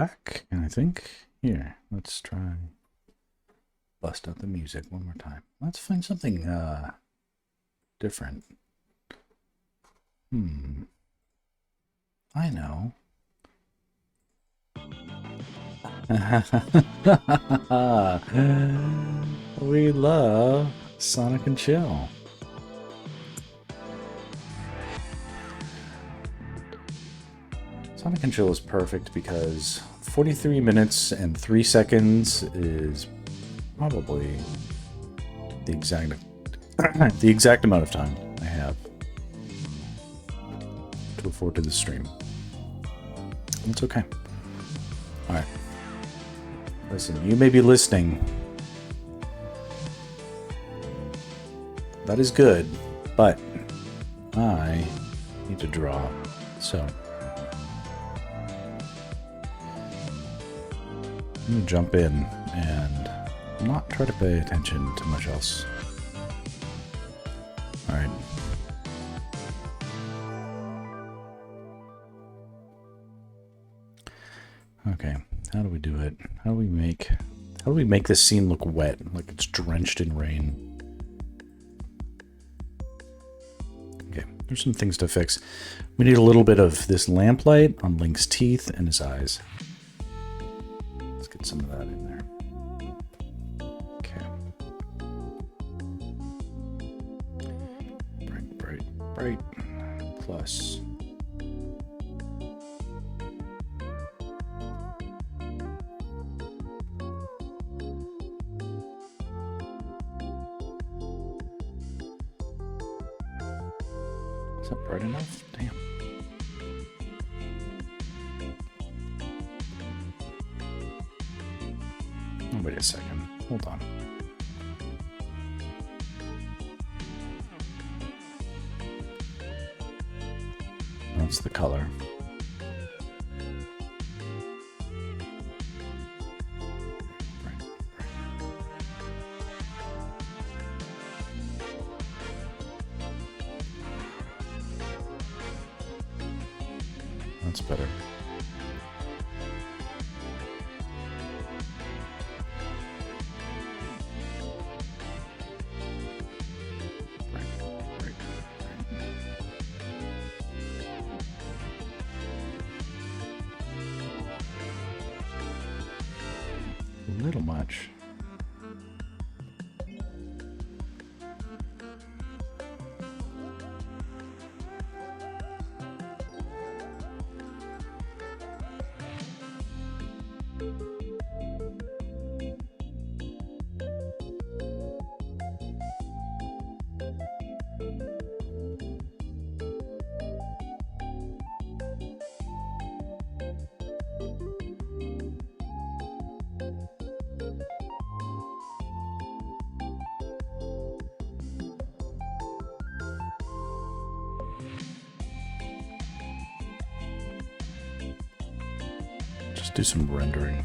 back, and I think here, let's try bust out the music one more time. Let's find something different. I know. We love Sonic and Chill. Sonic and Chill is perfect because 43 minutes and 3 seconds is probably the exact amount of time I have to afford to the stream. It's okay. All right. Listen, you may be listening. That is good, but I need to draw. So I'm going to jump in and not try to pay attention to much else. All right. Okay, how do we do it? How do we make this scene look wet, like it's drenched in rain? Okay, there's some things to fix. We need a little bit of this lamplight on Link's teeth and his eyes. Let's get some of that in there. Okay. Bright. Plus. Is that bright enough? Damn. Oh, wait a second. Hold on. That's the color. That's better. A little much. Just do some rendering.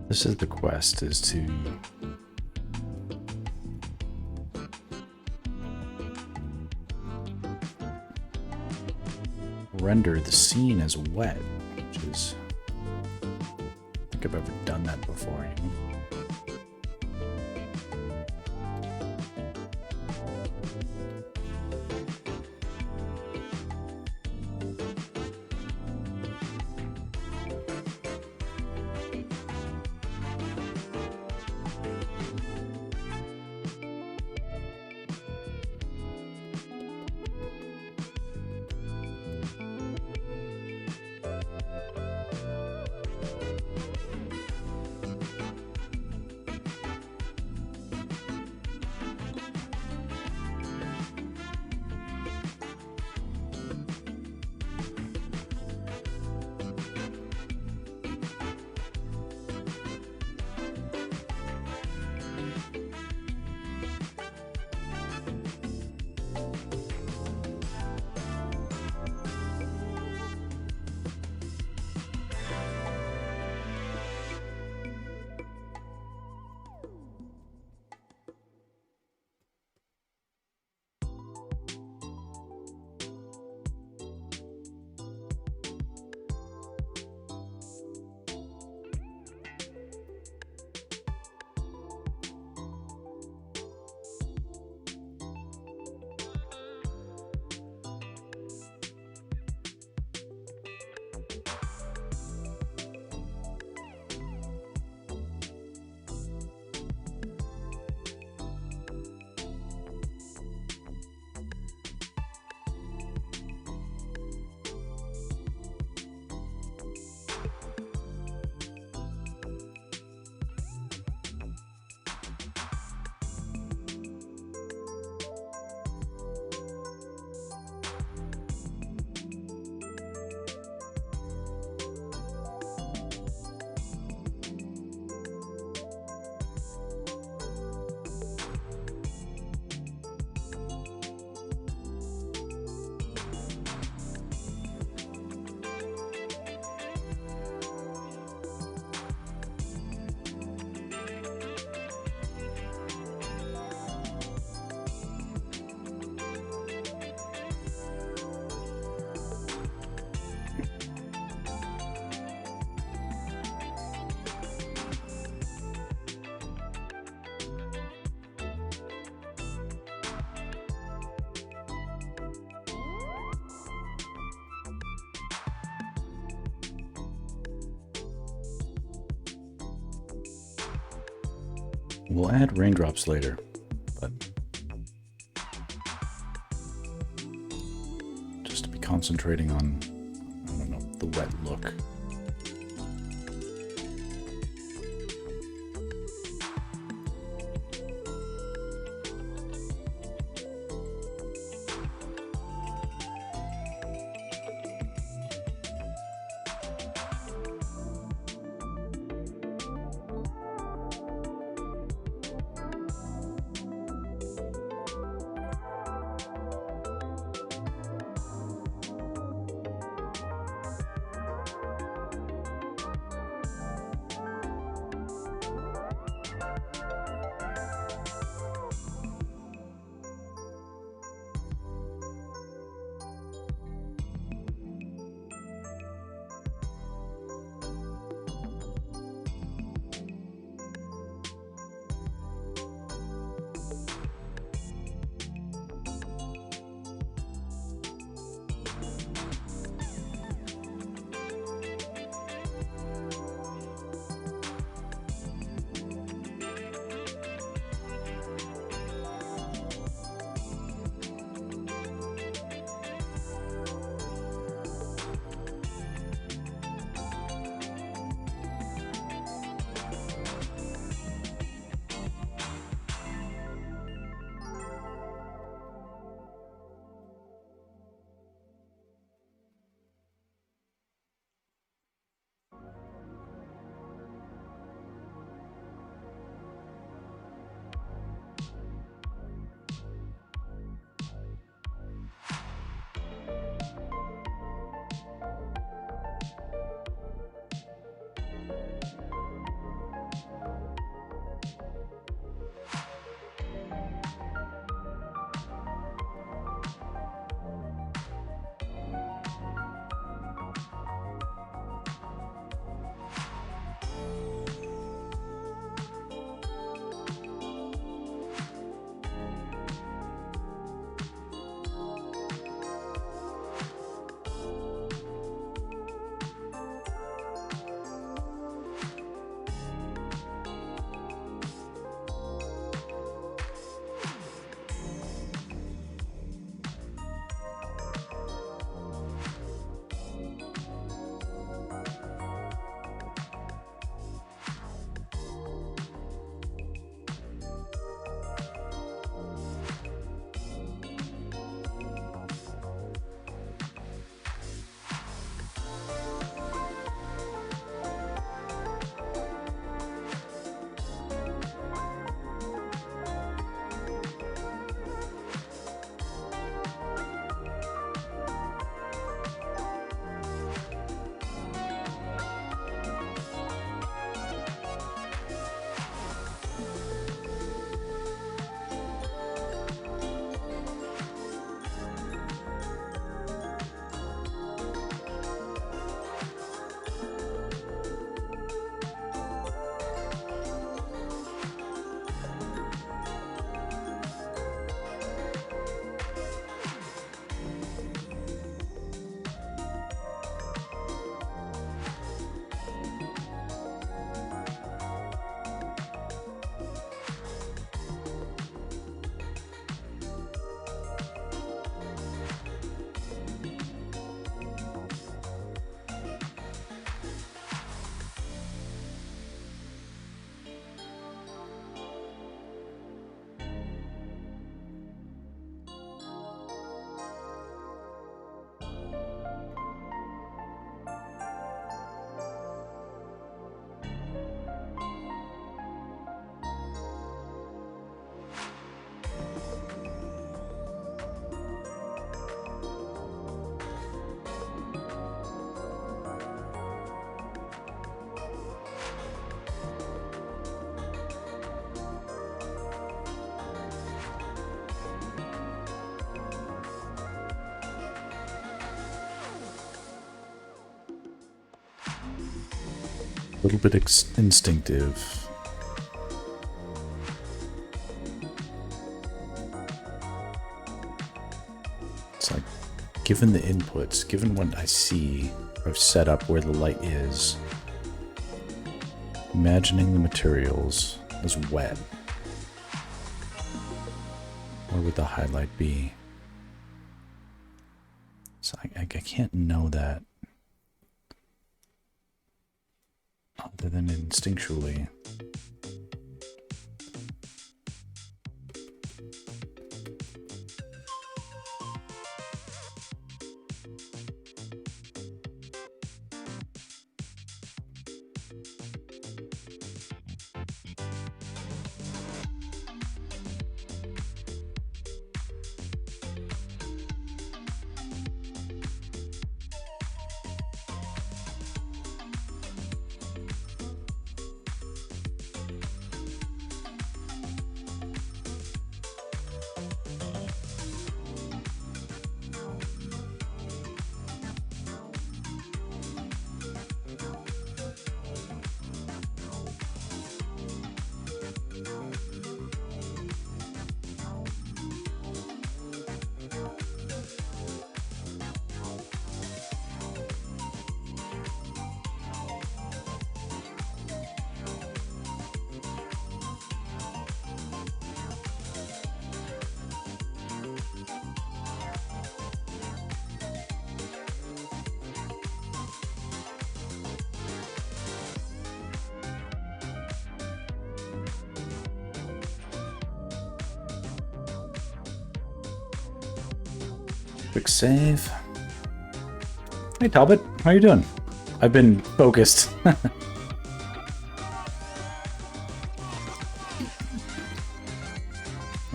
This is the quest, is to render the scene as wet, which is, I don't think I've ever done that before, you know? We'll add raindrops later, but just to be concentrating on, I don't know, the wet look. A little bit instinctive. It's like, given the inputs, given what I see, I've set up where the light is, imagining the materials as wet. Where would the highlight be? So I can't know that other than instinctually. Quick save. Hey Talbot, how you doing? I've been focused. In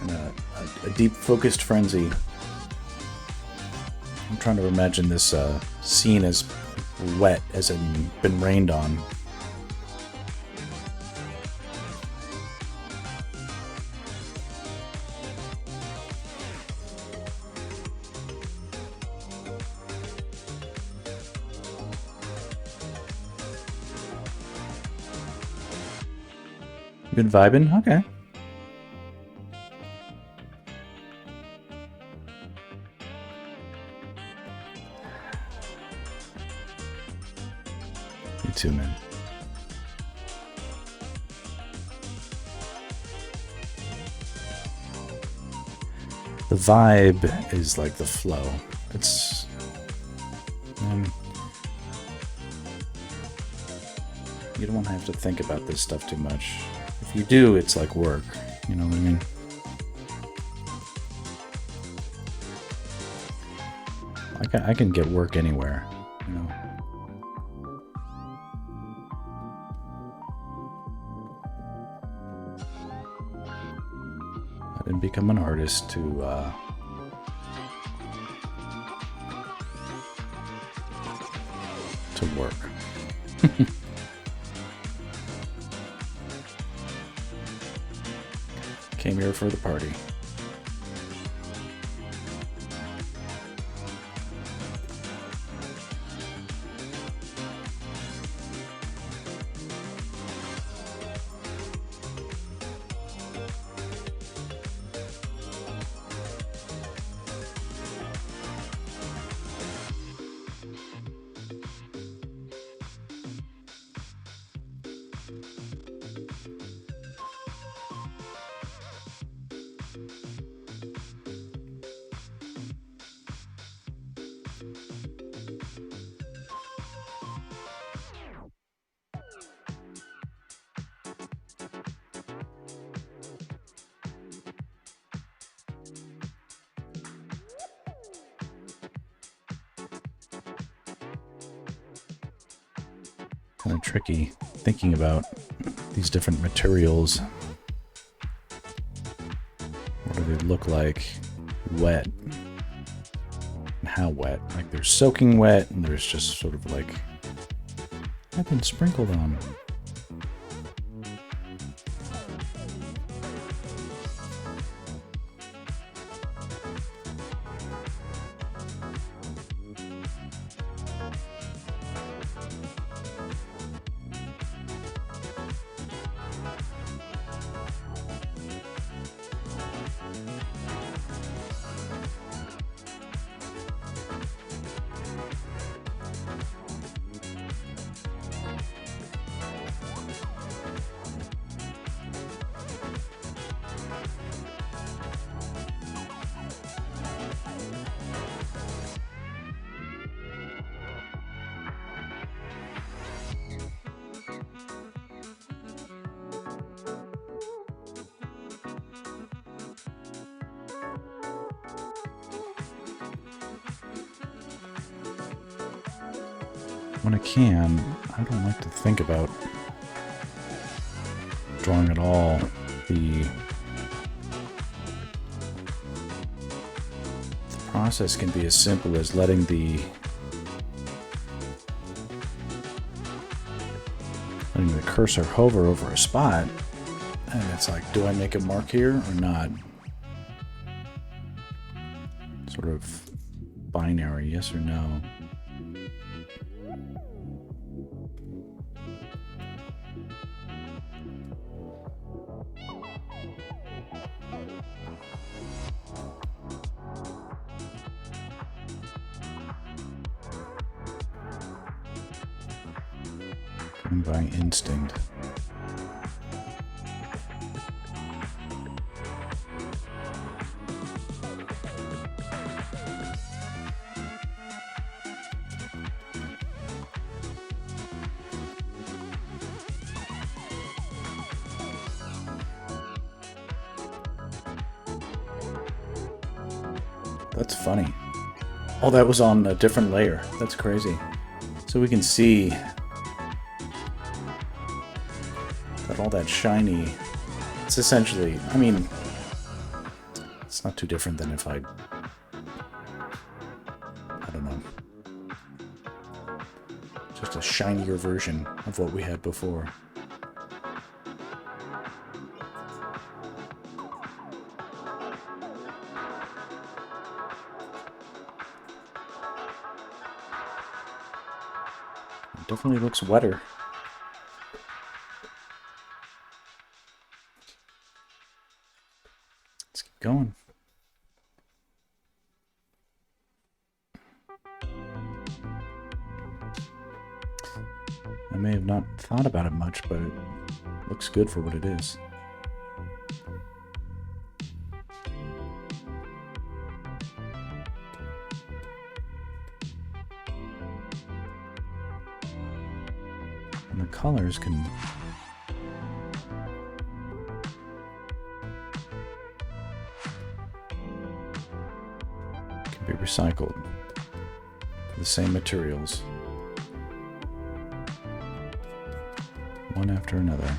a deep focused frenzy. I'm trying to imagine this scene as wet as it been rained on. Good vibing? Okay. Me too, man. The vibe is like the flow. It's... you don't want to have to think about this stuff too much. If you do, it's like work. You know what I mean? I can get work anywhere, you know. I didn't become an artist to work. Came here for the party. Kind of tricky thinking about these different materials. What do they look like? Wet. And how wet? Like there's soaking wet and there's just sort of like I've been sprinkled on. when I can, I don't like to think about drawing at all. The process can be as simple as letting the cursor hover over a spot, and it's like, do I make a mark here or not? Sort of binary, yes or no. Going by instinct. That's funny. Oh, that was on a different layer. That's crazy. So we can see that all that shiny, it's essentially, I mean, it's not too different than if I don't know, just a shinier version of what we had before. It definitely looks wetter. Let's keep going. I may have not thought about it much, but it looks good for what it is. And the colors can be recycled. The same materials. One after another.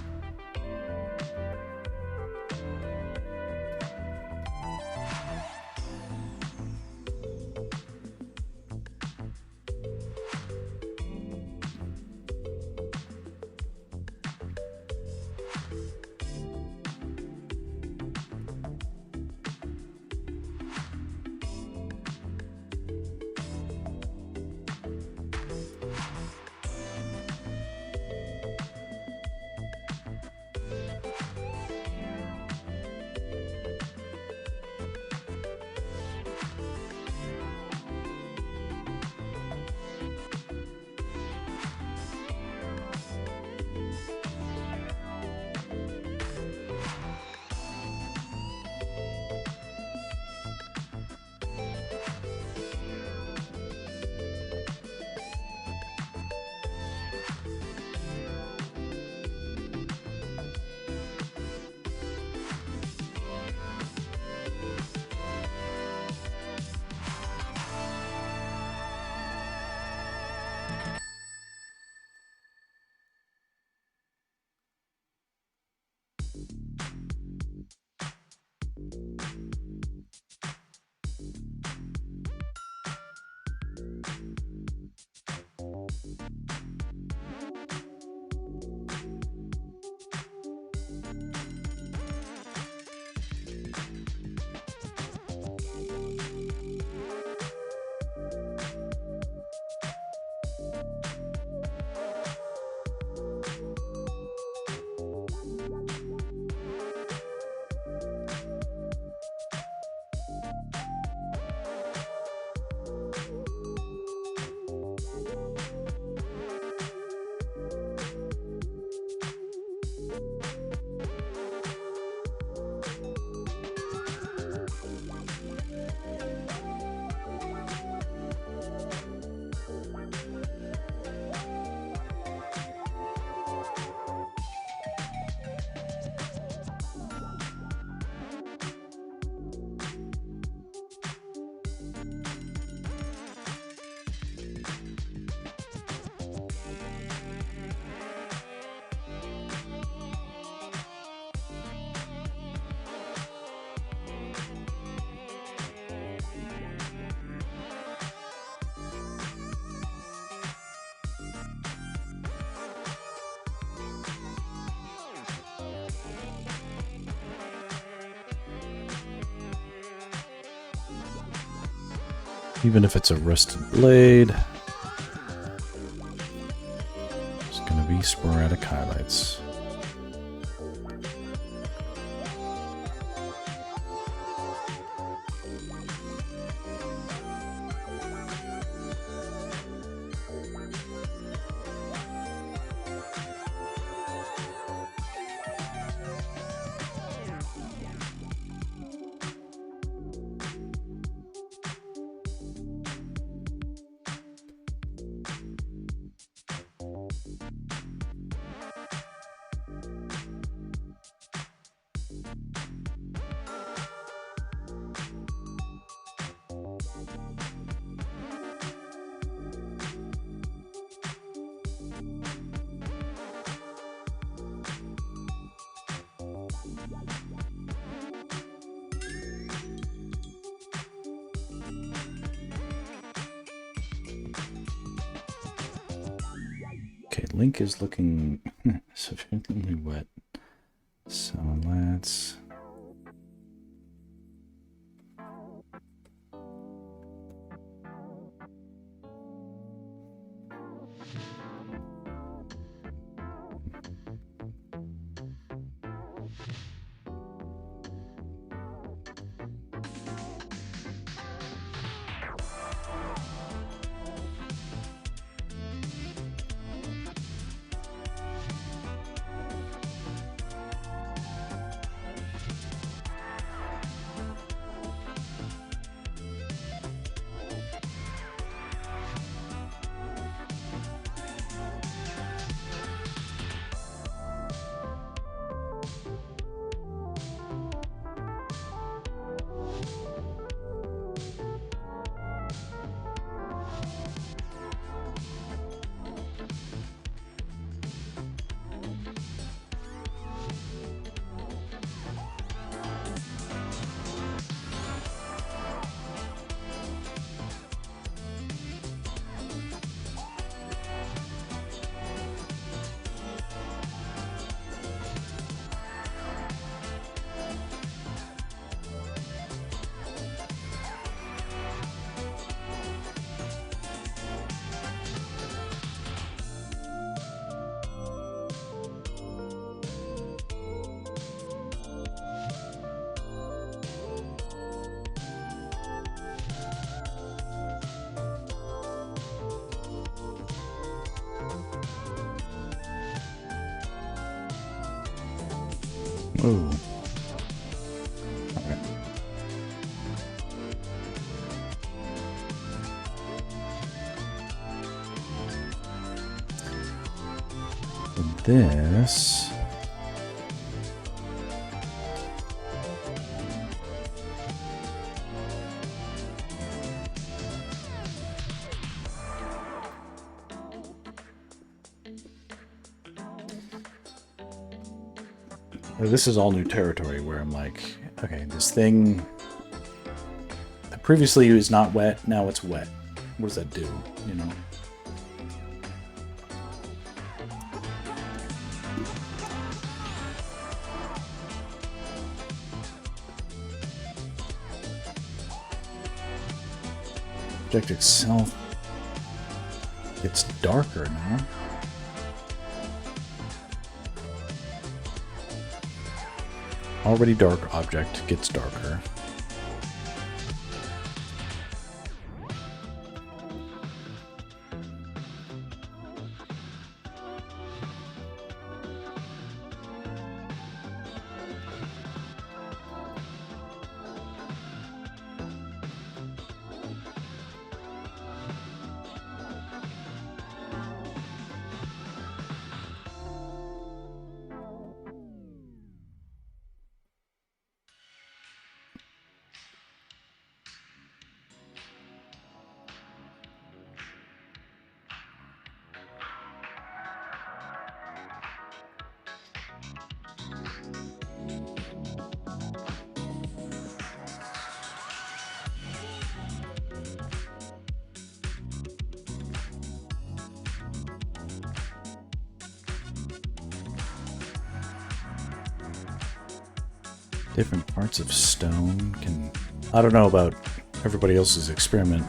Even if it's a rusted blade, it's going to be sporadic highlights. Okay, Link is looking sufficiently wet. So let's... Ooh. Okay. This... This is all new territory where I'm like, okay, this thing previously is not wet, now it's wet. What does that do, you know? Object itself gets darker now. Already dark object gets darker. Different parts of stone can... I don't know about everybody else's experiment,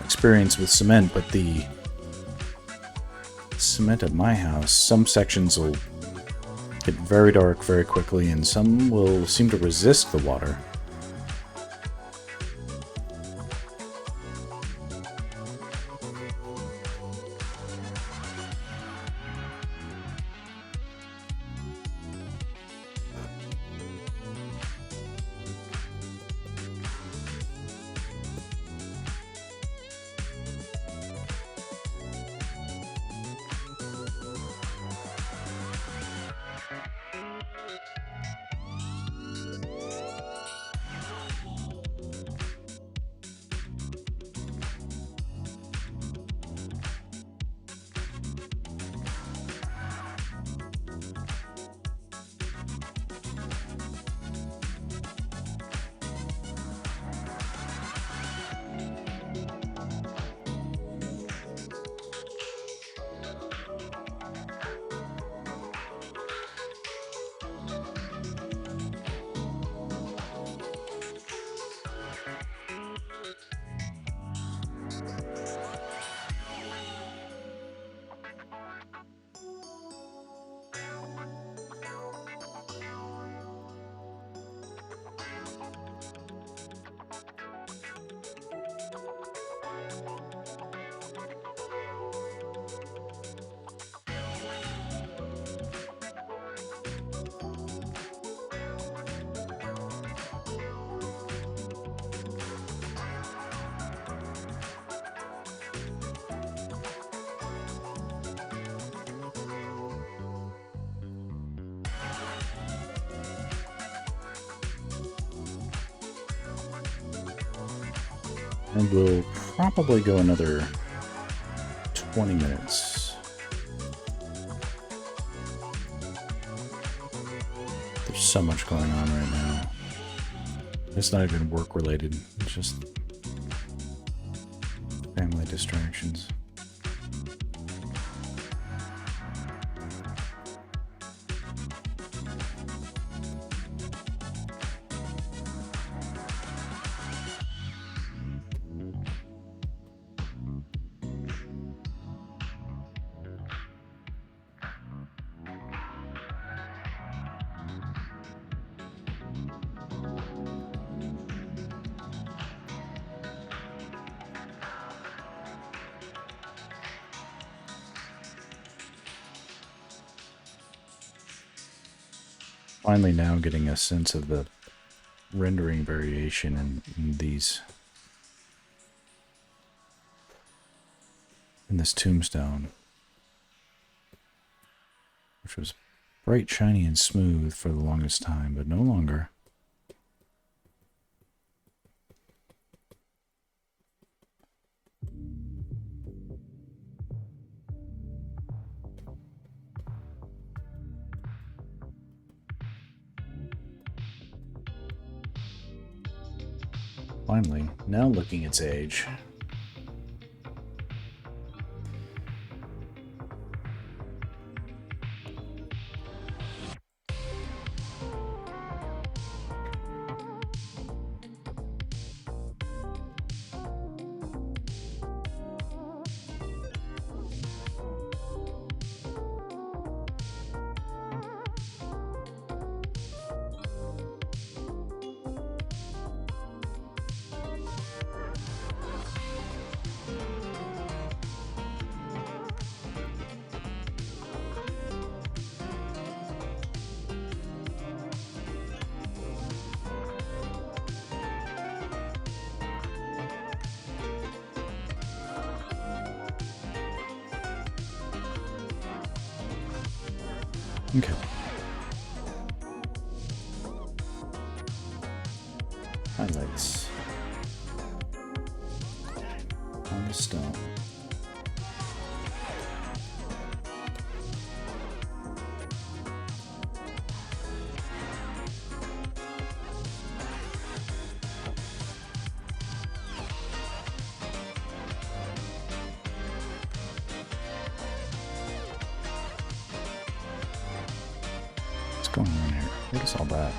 experience with cement, but the cement at my house, some sections will get very dark very quickly, and some will seem to resist the water. And we'll probably go another 20 minutes. There's so much going on right now. It's not even work related, it's just family distractions. Finally now getting a sense of the rendering variation in these, in this tombstone, which was bright, shiny, and smooth for the longest time, but no longer. Finally, now looking its age. Okay. Highlights on the stone. What's going on here? What is all that?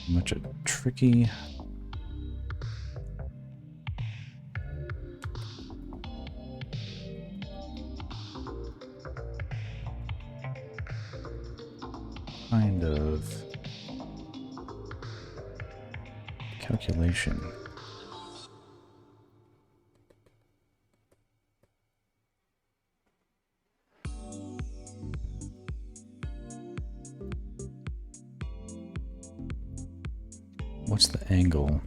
Much a tricky. Kind of calculation. What's the angle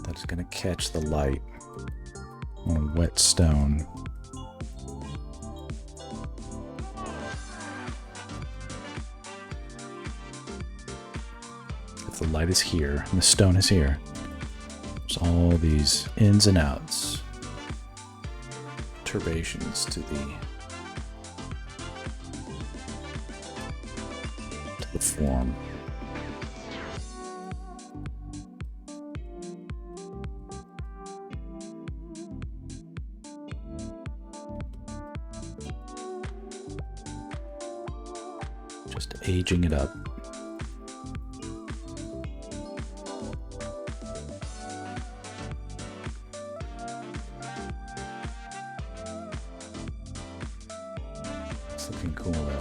that's going to catch the light on a wet stone? If the light is here and the stone is here, there's all these ins and outs, turbations to the form. Just aging it up. It's looking cool though.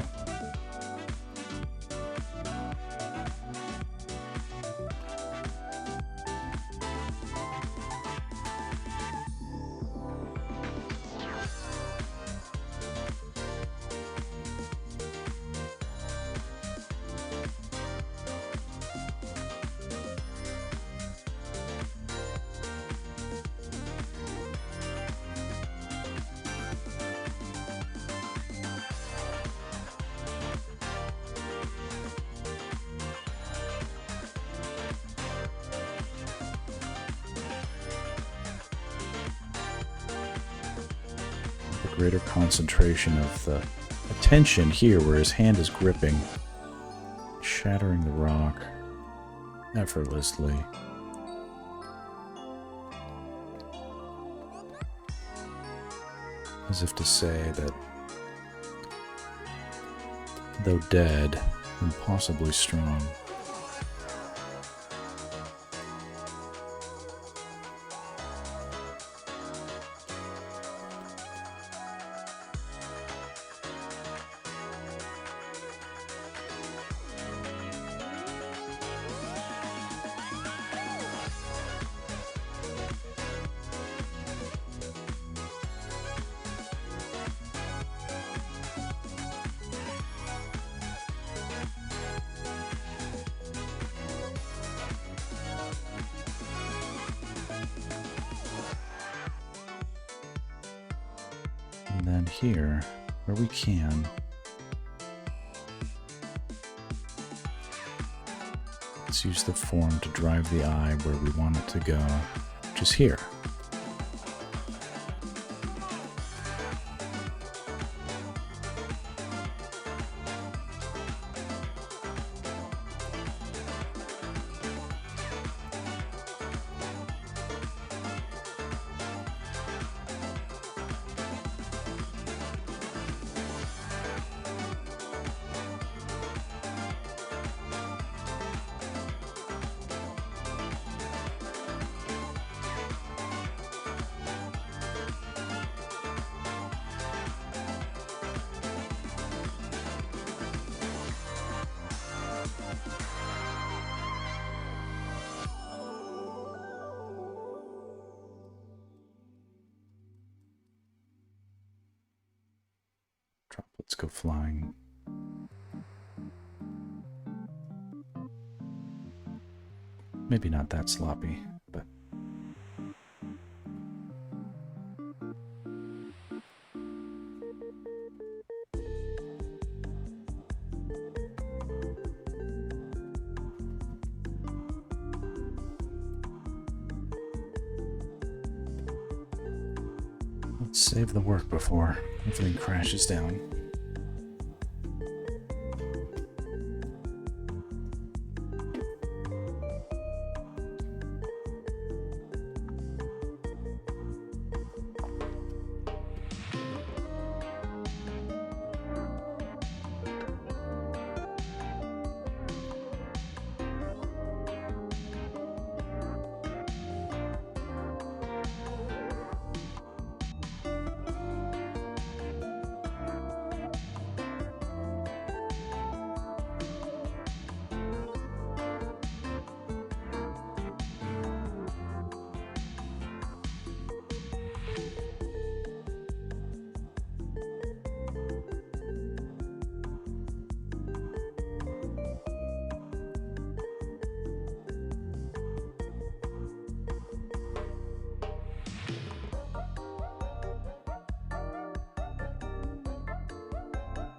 Greater concentration of the attention here where his hand is gripping, shattering the rock effortlessly. As if to say that, though dead, impossibly strong. And then here, where we can, let's use the form to drive the eye where we want it to go, which is here. Droplets go flying. Maybe not that sloppy, but let's save the work before everything crashes down.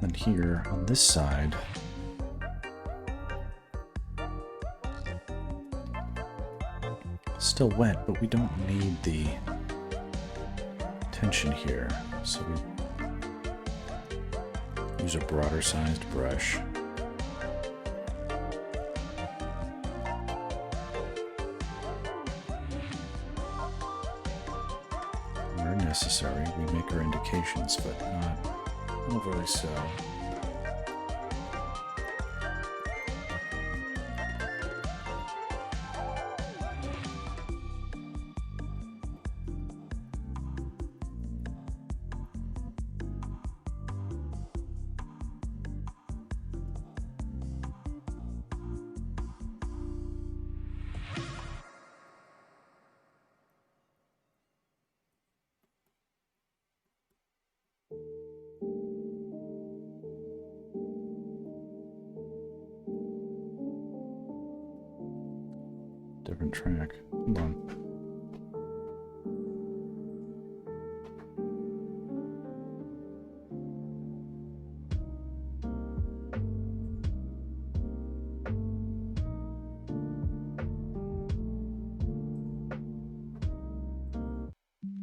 Then here on this side, still wet, but we don't need the tension here. So we use a broader sized brush. Where necessary, we make our indications, but not overly so. Different track. Hold on.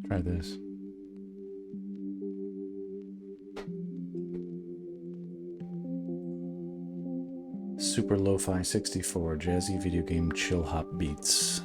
Try this. Super Lo-Fi 64, jazzy video game chill hop beats.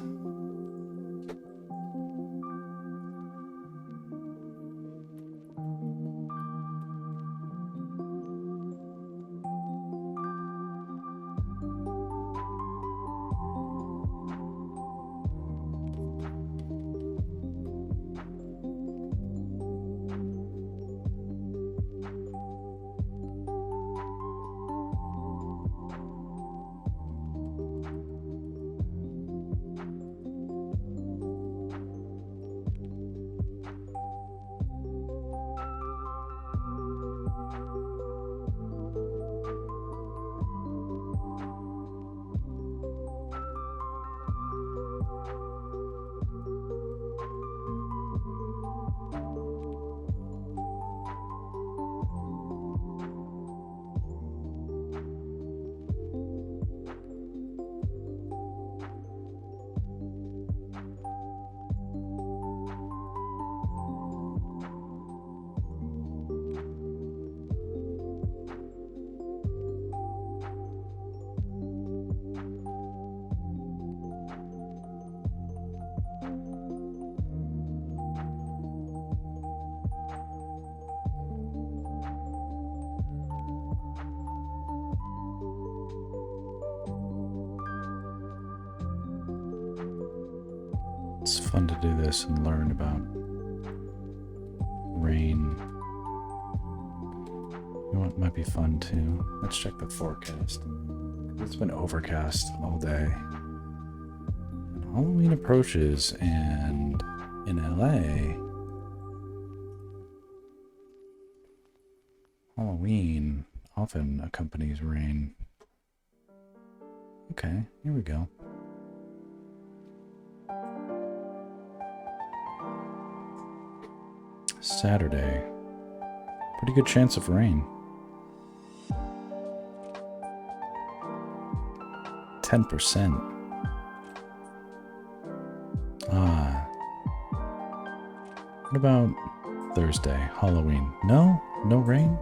It's fun to do this and learn about rain. You know what might be fun too? Let's check the forecast. It's been overcast all day. And Halloween approaches, and in LA, Halloween often accompanies rain. Okay, here we go. Saturday. Pretty good chance of rain. 10%. What about Thursday, Halloween? No? No rain?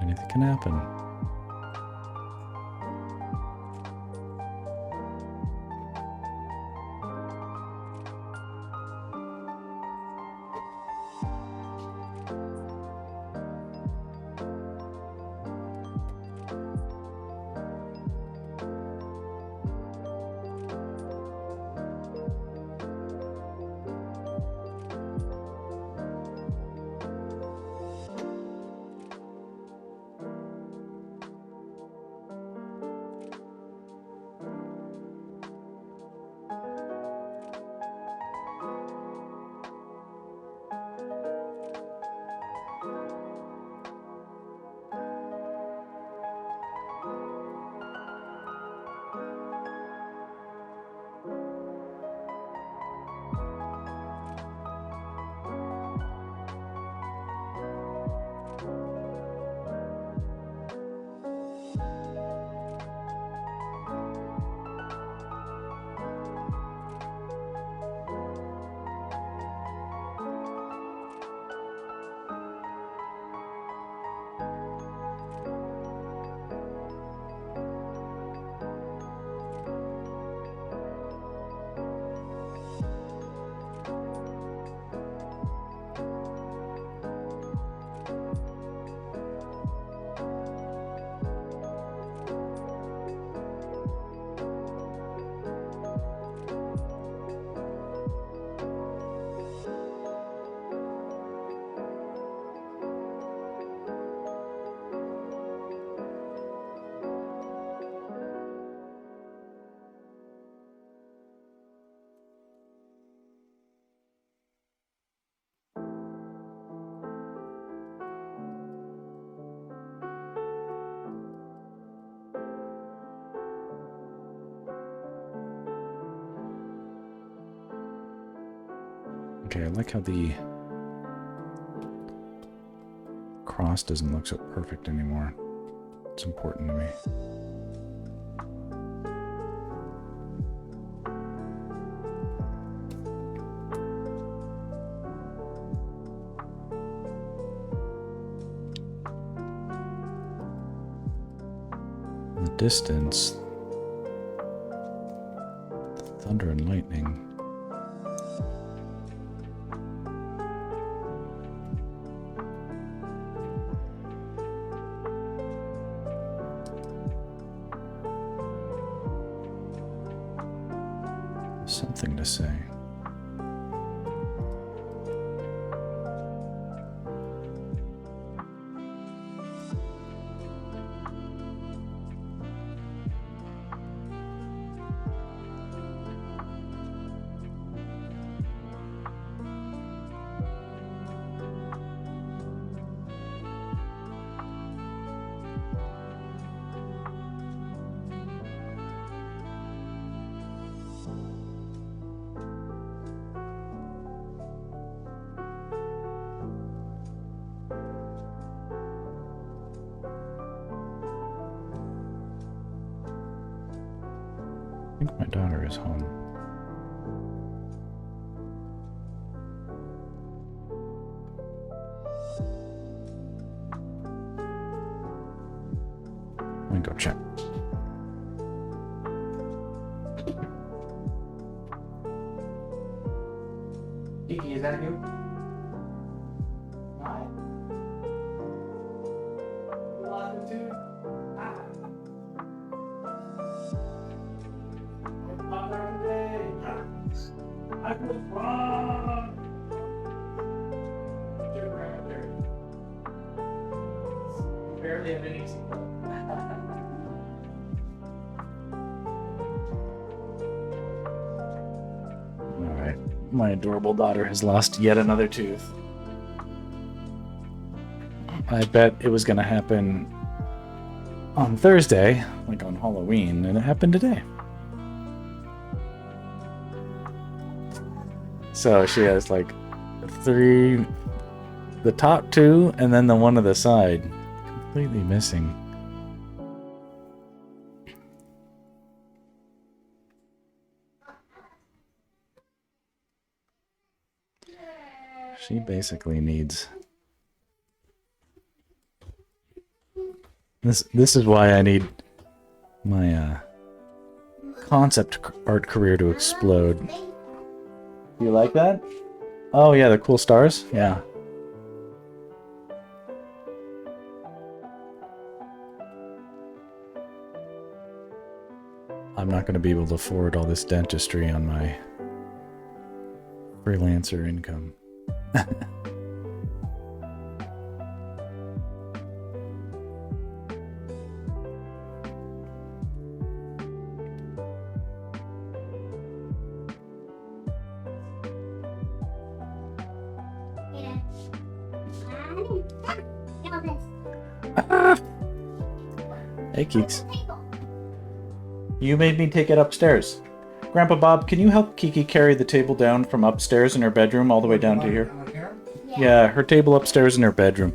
Anything can happen. Okay, I like how the cross doesn't look so perfect anymore. It's important to me. In the distance, thunder and lightning. Something to say. I think my daughter is home. Let me go check. Kiki, is that you? Hi. Longitude. I was wrong. You barely have any sequel. Alright, my adorable daughter has lost yet another tooth. I bet it was gonna happen on Thursday, like on Halloween, and it happened today. So she has like 3, the top 2, and then the one to the side, completely missing. She basically needs... This is why I need my concept art career to explode. You like that? Oh yeah, the cool stars? Yeah. I'm not going to be able to afford all this dentistry on my freelancer income. Hey, Keeks. You made me take it upstairs. Grandpa Bob, can you help Kiki carry the table down from upstairs in her bedroom all the way down to here? Yeah, her table upstairs in her bedroom.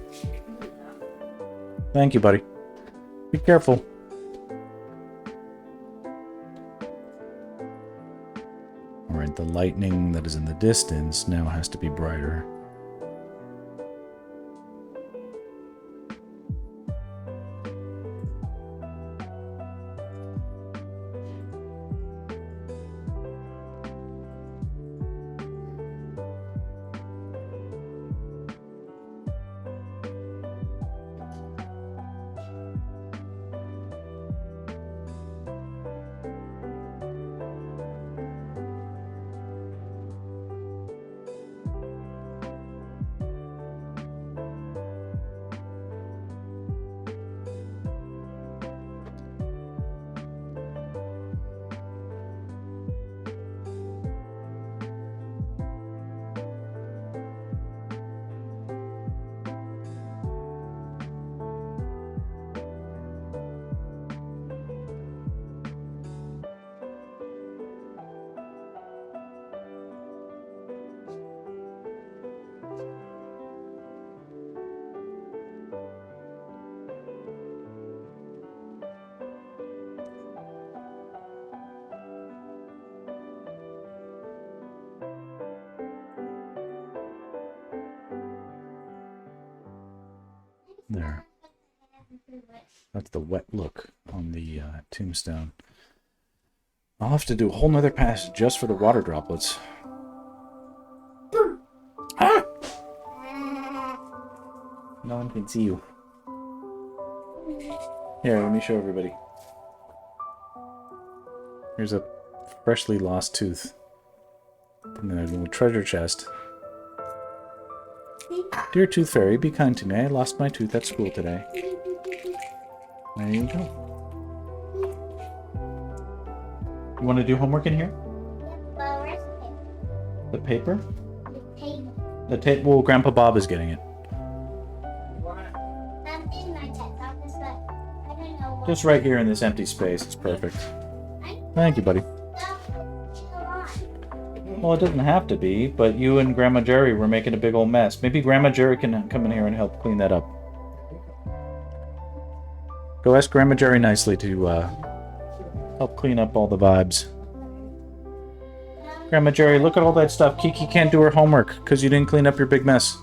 Thank you, buddy. Be careful. Alright, the lightning that is in the distance now has to be brighter. There. That's the wet look on the tombstone. I'll have to do a whole nother pass just for the water droplets. Ah! No one can see you. Here, let me show everybody. Here's a freshly lost tooth from a little treasure chest. Dear Tooth Fairy, be kind to me. I lost my tooth at school today. There you go. You want to do homework in here? The paper? The tape. Well, Grandpa Bob is getting it. Just right here in this empty space. It's perfect. Thank you, buddy. Well, it doesn't have to be, but you and Grandma Jerry were making a big old mess. Maybe Grandma Jerry can come in here and help clean that up. Go ask Grandma Jerry nicely to help clean up all the vibes. Grandma Jerry, look at all that stuff. Kiki can't do her homework because you didn't clean up your big mess.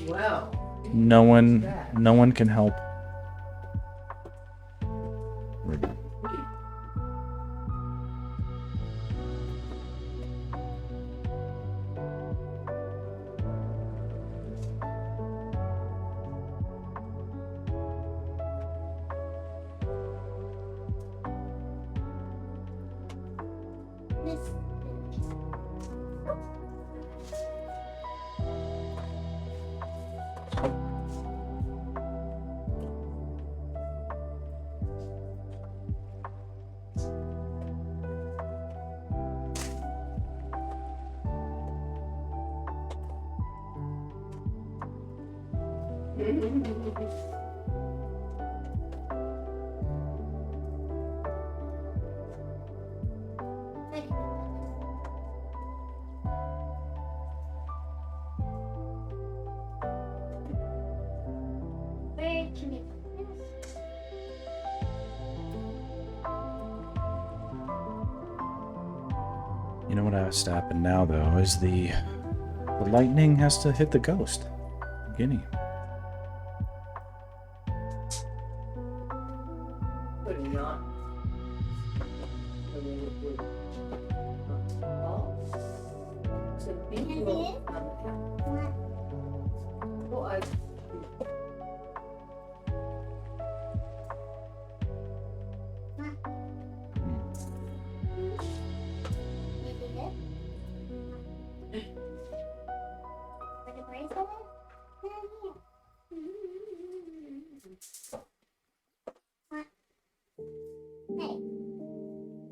Well. No one can help. You know what has to happen now, though, is the lightning has to hit the ghost, Ghini. But not. So people. Well, I.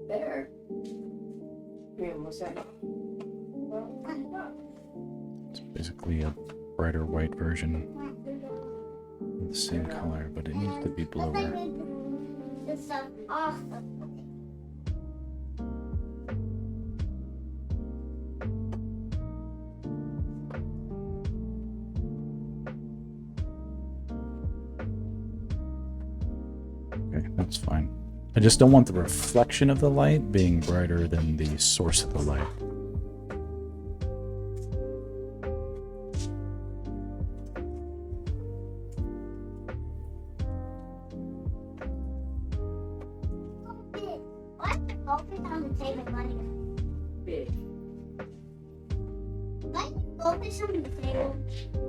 There. What's that? It's basically a brighter white version of the same color, but it needs to be bluer. Okay, that's fine. I just don't want the reflection of the light being brighter than the source of the light.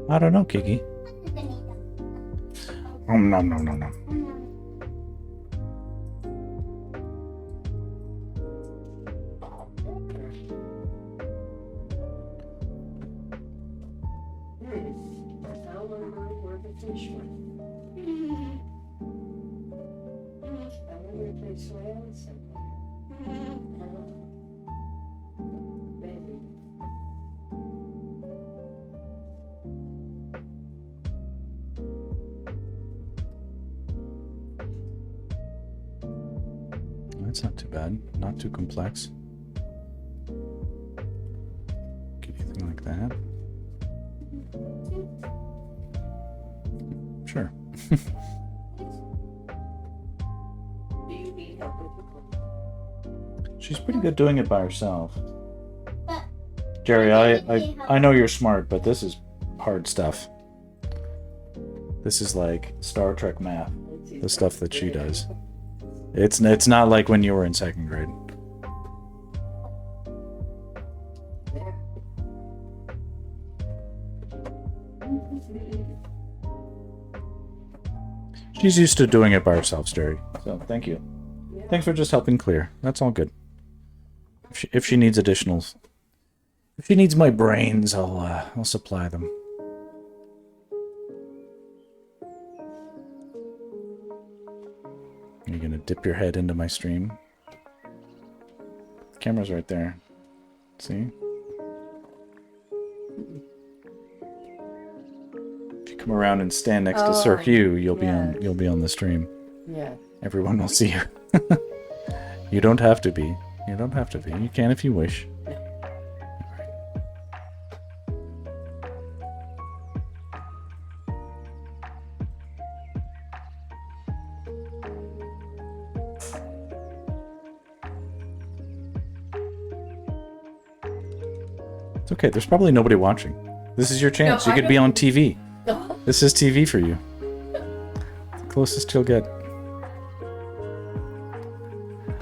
I don't know, Kiki. Oh, no. That's not too bad. Not too complex. Anything like that. Sure. She's pretty good doing it by herself. Jerry, I know you're smart, but this is hard stuff. This is like Star Trek math, the stuff that she does. It's not like when you were in second grade. She's used to doing it by herself, Jerry. So thank you. Thanks for just helping clear. That's all good. If she needs additionals, if she needs my brains, I'll supply them. Are you gonna dip your head into my stream? The camera's right there. See? If you come around and stand next to Sir Hugh, you'll be on the stream. Yeah. Everyone will see you. You don't have to be. You don't have to be. You can if you wish. It's okay. There's probably nobody watching. This is your chance. No, you could be on TV. This is TV for you. The closest you'll get.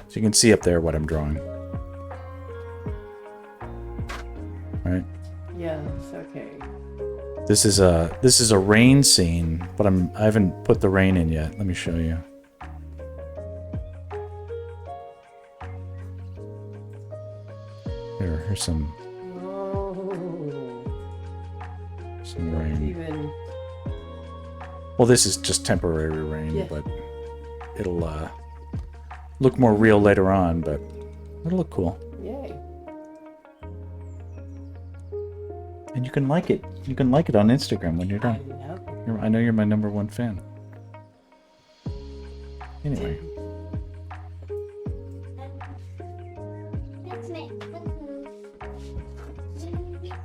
So you can see up there what I'm drawing. Right? Yeah, it's okay. This is a rain scene, but I haven't put the rain in yet. Let me show you. Here's some rain. Even... Well, this is just temporary rain, Yeah. but it'll look more real later on, but it'll look cool. Yay. And you can like it. You can like it on Instagram when you're done. I know you're my #1 fan. Anyway.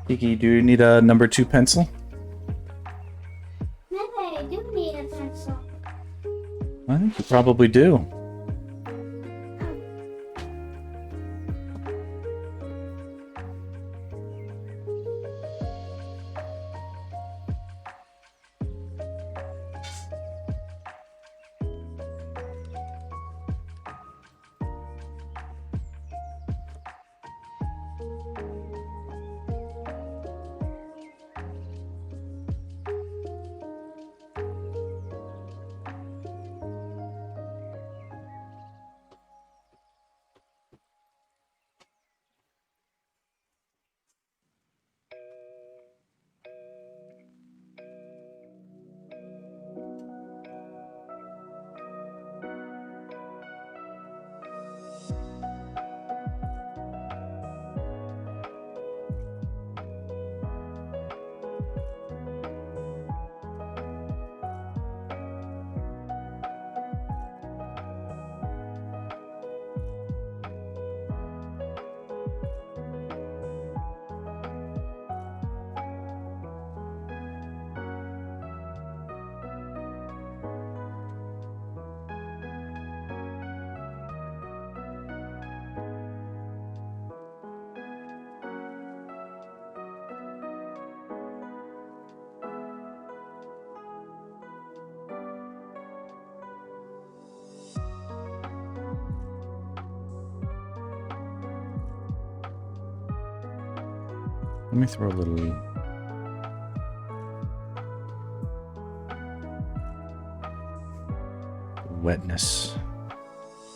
Kiki, do you need a #2 pencil? Maybe I do need a pencil. I think you probably do. Let me throw a little wetness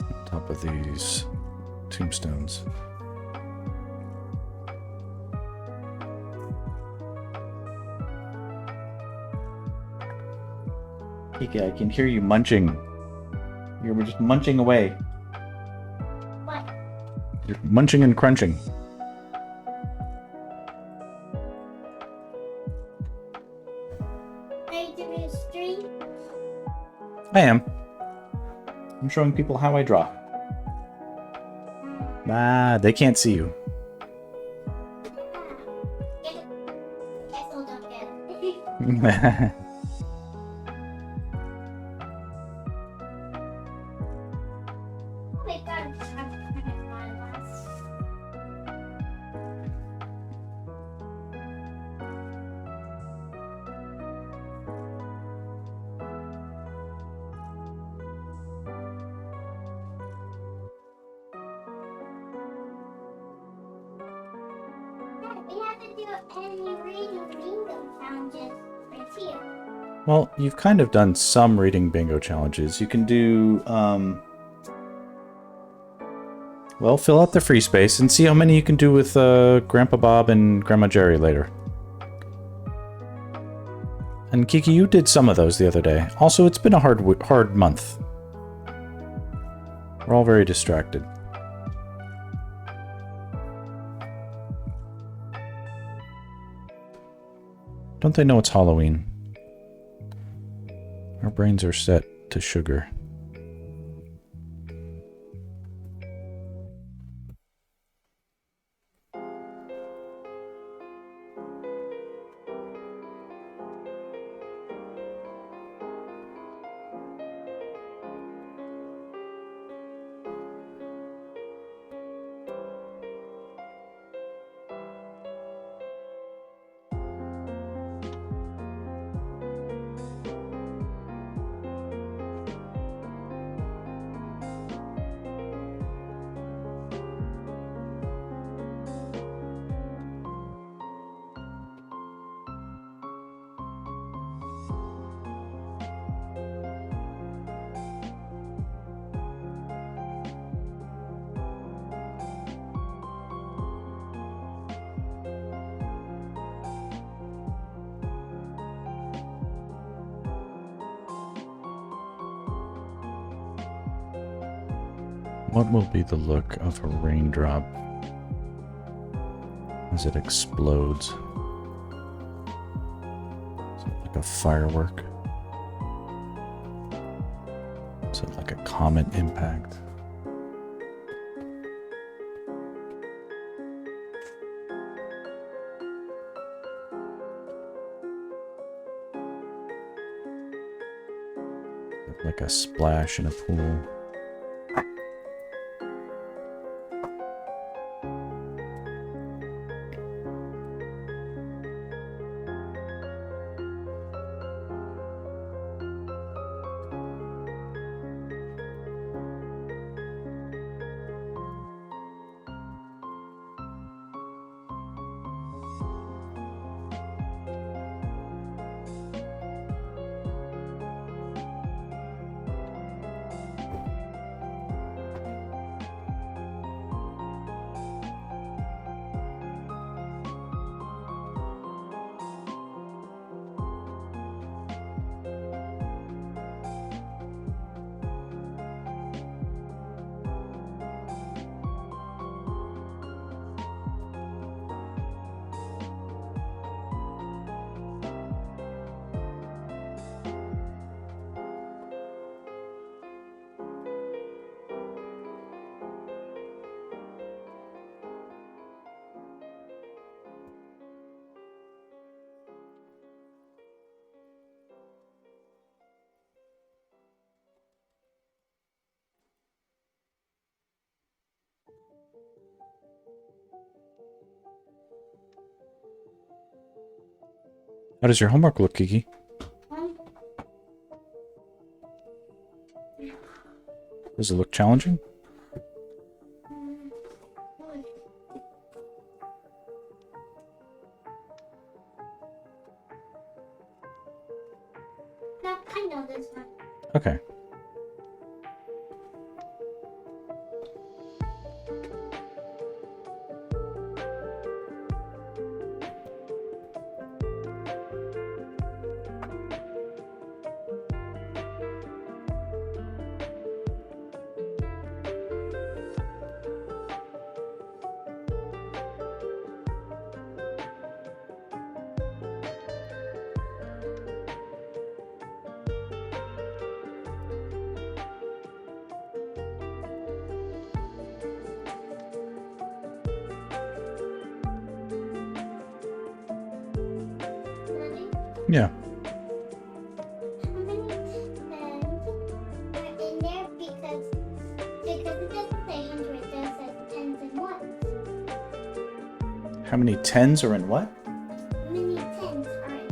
on top of these tombstones. Kiki, I can hear you munching. You're just munching away. What? You're munching and crunching. Are you doing a stream? I am. I'm showing people how I draw. Ah, they can't see you. Get it. I still don't get it. Oh my god, I'm trying to find my last. to do any reading bingo challenges right here. Well, you've kind of done some reading bingo challenges. You can do, well, fill out the free space and see how many you can do with Grandpa Bob and Grandma Jerry later. And Kiki, you did some of those the other day. Also, it's been a hard month. We're all very distracted. Don't they know it's Halloween? Our brains are set to sugar. What will be the look of a raindrop as it explodes? Is it like a firework? Is it like a comet impact? Like a splash in a pool. How does your homework look, Kiki? Does it look challenging? No, I know this one. Okay. Ready? Yeah. How many tens are in there? Because it doesn't say hundred, it just says tens and ones. How many tens are in what? How many tens are in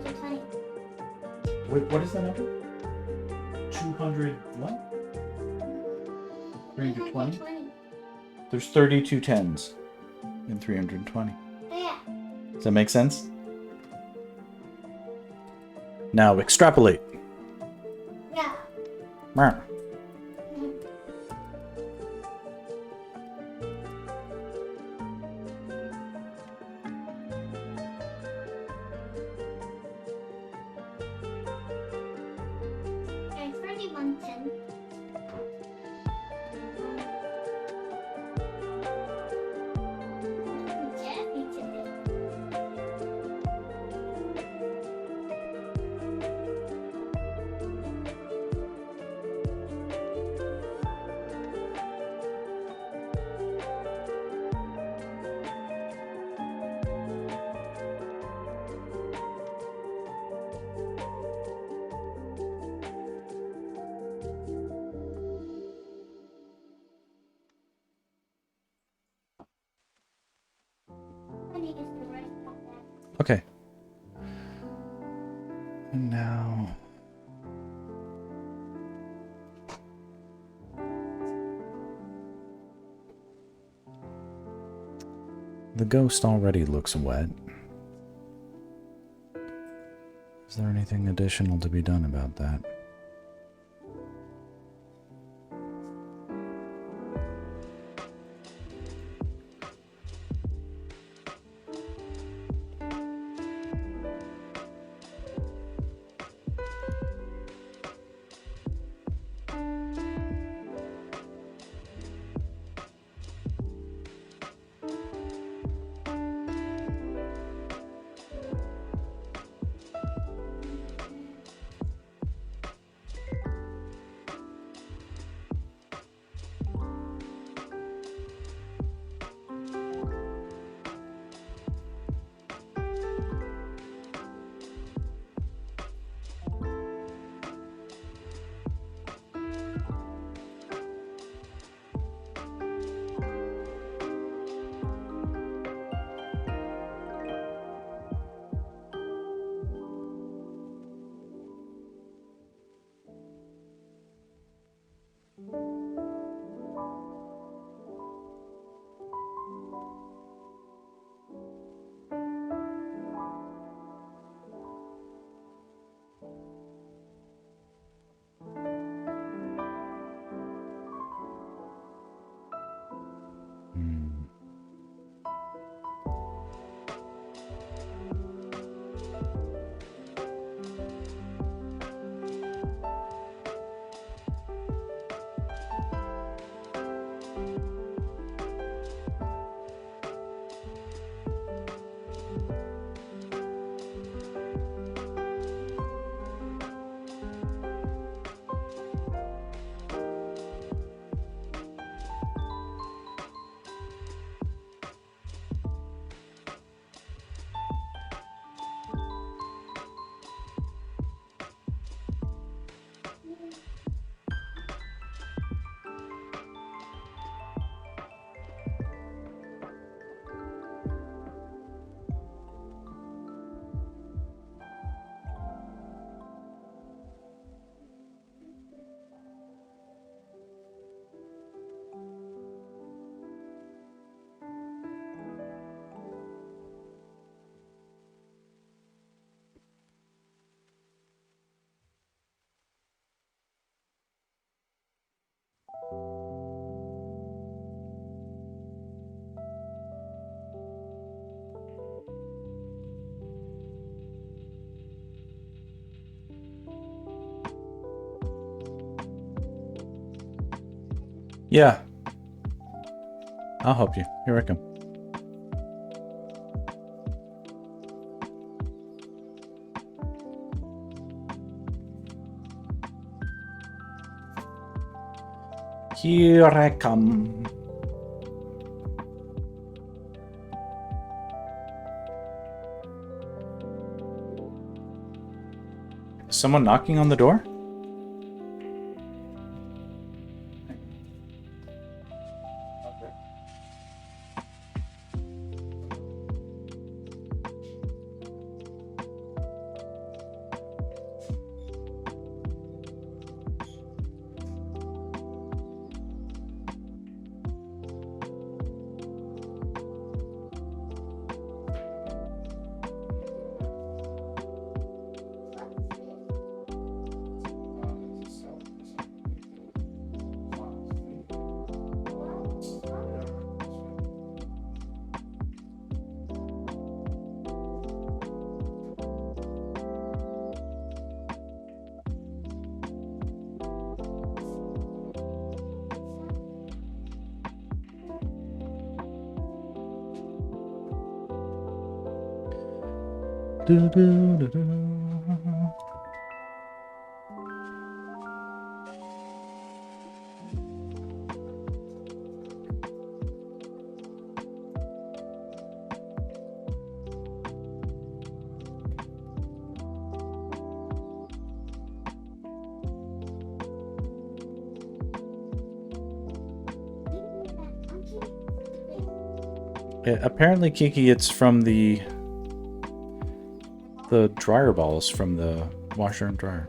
320? What is the number? 200 what? 320? 320. There's 32 tens in 320. Oh, yeah. Does that make sense? Now extrapolate. Yeah. Meow. There's 3110. Jeffy today. I need to use the right button. Okay. And now... The ghost already looks wet. Is there anything additional to be done about that? Yeah. I'll help you. Here I come. Here I come. Is someone knocking on the door? Do, do, do, do. Apparently, Kiki, it's from the dryer balls from the washer and dryer.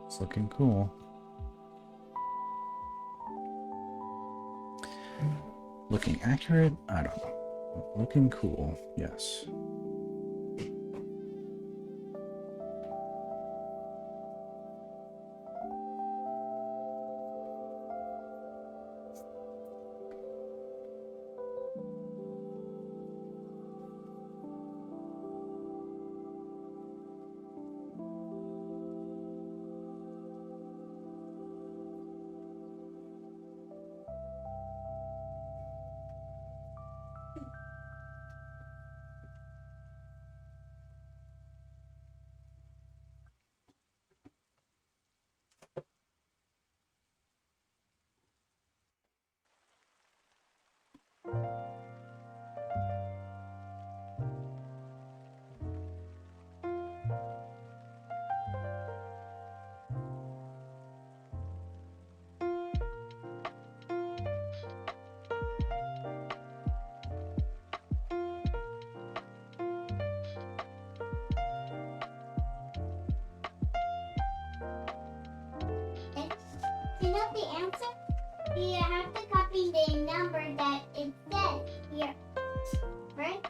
It's looking cool. Looking accurate? I don't know. Looking cool, yes. To know the answer, you have to copy the number that it says here, right?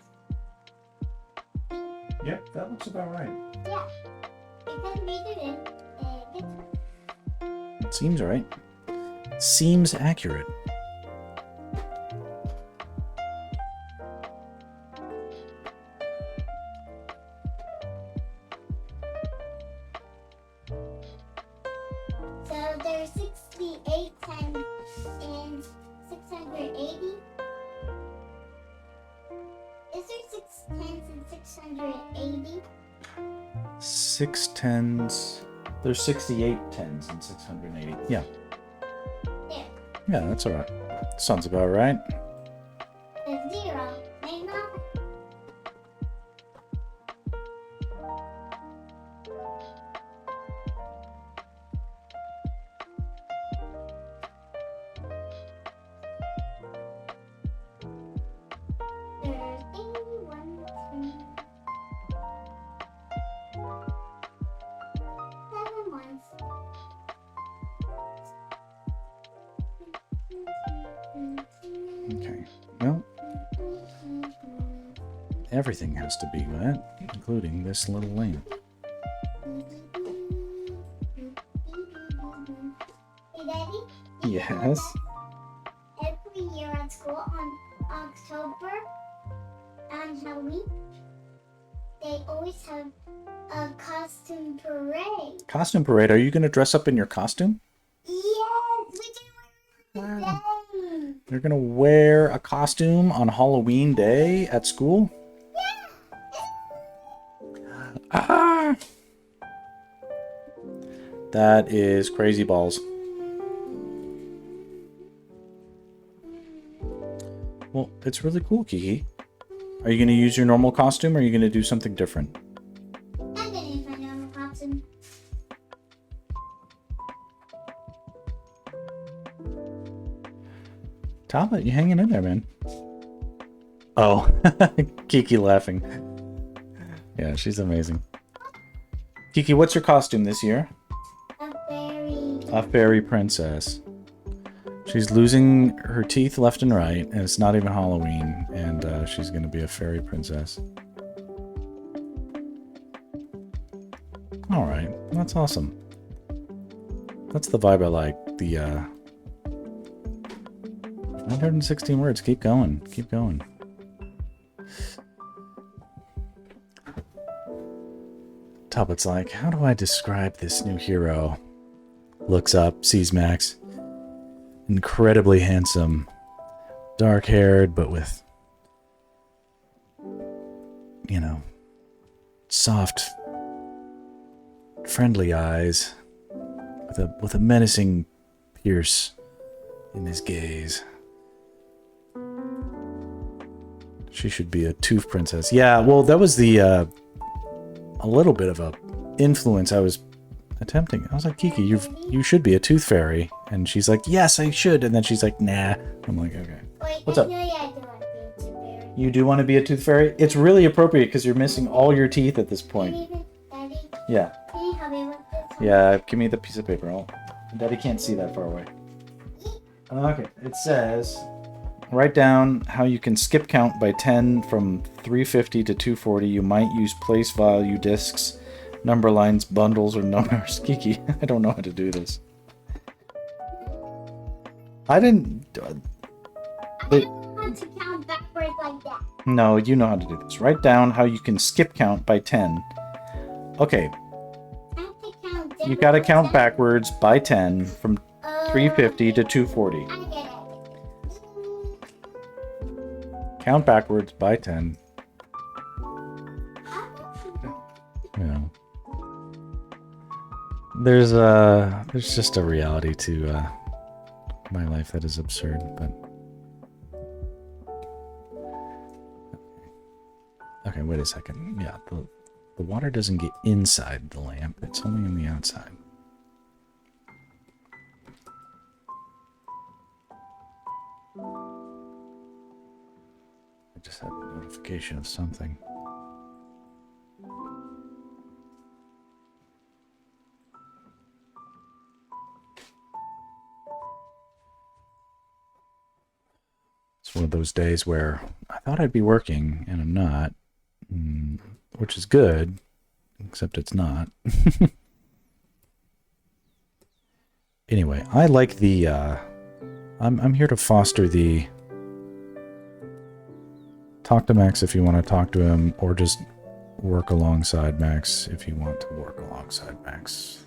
Yep, that looks about right. Yeah, because we did it. It's right. Seems right. Seems accurate. So there's 68 times and 680. Is there 6 tens and 680? 6 tens. There's 68 tens and 680. Yeah. There. Yeah, that's alright. Sounds about right. The 0. May not. There's 81, 2, 7 ones. Okay. Well, everything has to be wet, including this little lamp. Hey, Daddy? Yes. Every year at school on October and Halloween, they always have a costume parade. Costume parade. Are you going to dress up in your costume? Yes, we can wear it today. You're going to wear a costume on Halloween Day at school? Ah! That is crazy balls. Well, it's really cool, Kiki. Are you going to use your normal costume or are you going to do something different? I'm gonna use my normal costume. Talbot, you hanging in there, man. Oh, Kiki laughing. Yeah, she's amazing. Kiki, what's your costume this year? A fairy. A fairy princess. She's losing her teeth left and right, and it's not even Halloween, and she's going to be a fairy princess. Alright, that's awesome. That's the vibe I like. The 116 words. Keep going. Keep going. Tablet's like, how do I describe this new hero? Looks up, sees Max. Incredibly handsome. Dark-haired, but with, you know, soft, friendly eyes. With a menacing pierce in his gaze. She should be a tooth princess. Yeah, well, that was the a little bit of a influence I was attempting. I was like, Kiki, you should be a tooth fairy, and she's like, yes, I should, and then she's like, nah. I'm like, okay. Wait, What's up? actually, I do want to be a tooth fairy. You do want to be a tooth fairy? It's really appropriate because you're missing all your teeth at this point. Daddy, Yeah. can you help me with this one? Yeah, give me the piece of paper. Daddy can't see that far away. Okay, it says, write down how you can skip count by 10 from 350 to 240. You might use place value discs, number lines, bundles, or numbers. Kiki, I don't know how to do this. I didn't... I don't know how to count backwards like that. No, you know how to do this. Write down how you can skip count by 10. Okay, I have to count you gotta different count percent. backwards by 10 from 350 to 240. I get it. Count backwards by 10. Yeah. There's just a reality to my life that is absurd, but okay, wait a second. Yeah, the water doesn't get inside the lamp, it's only on the outside. I just had a notification of something. It's one of those days where I thought I'd be working and I'm not, which is good, except it's not. Anyway, I like the I'm here to foster the talk to Max if you want to talk to him, or just work alongside Max if you want to work alongside Max.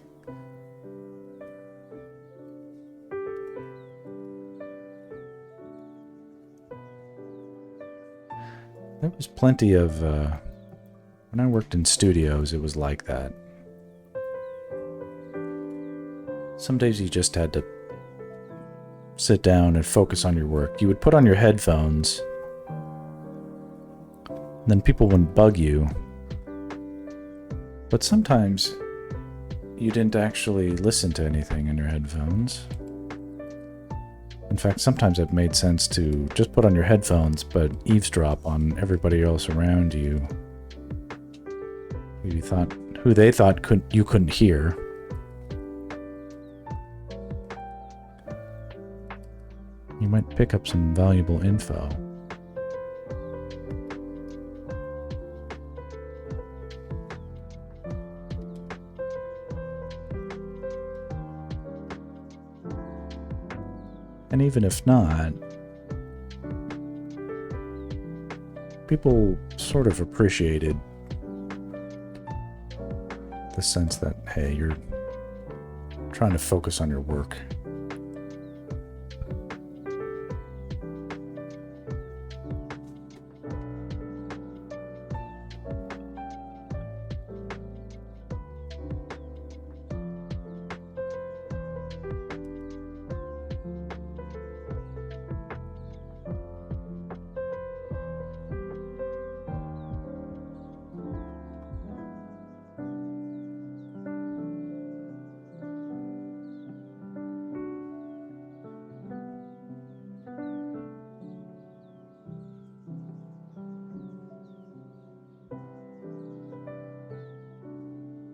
There was plenty of, when I worked in studios, it was like that. Some days you just had to sit down and focus on your work. You would put on your headphones, and then people wouldn't bug you. But sometimes you didn't actually listen to anything in your headphones. In fact, sometimes it made sense to just put on your headphones, but eavesdrop on everybody else around you who they thought you couldn't hear. You might pick up some valuable info. And even if not, people sort of appreciated the sense that, hey, you're trying to focus on your work.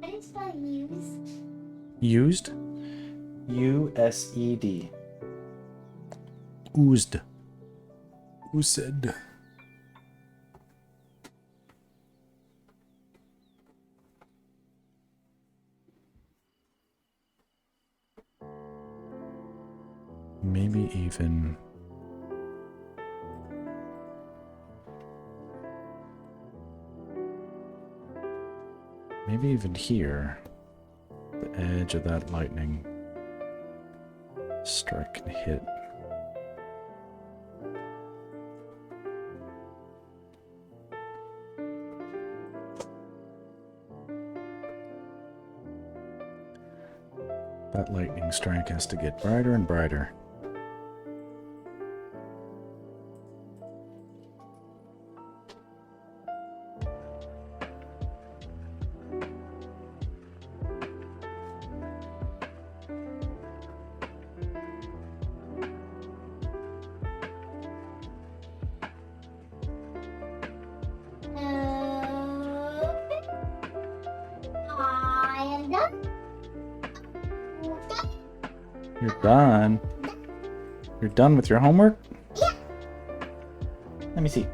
How do you spell use? Used? U-S-E-D. Oozed. Oozed. Maybe even Maybe even here. The edge of that lightning strike can hit. That lightning strike has to get brighter and brighter. I am done. You're done. You're done with your homework? Yeah. Let me see.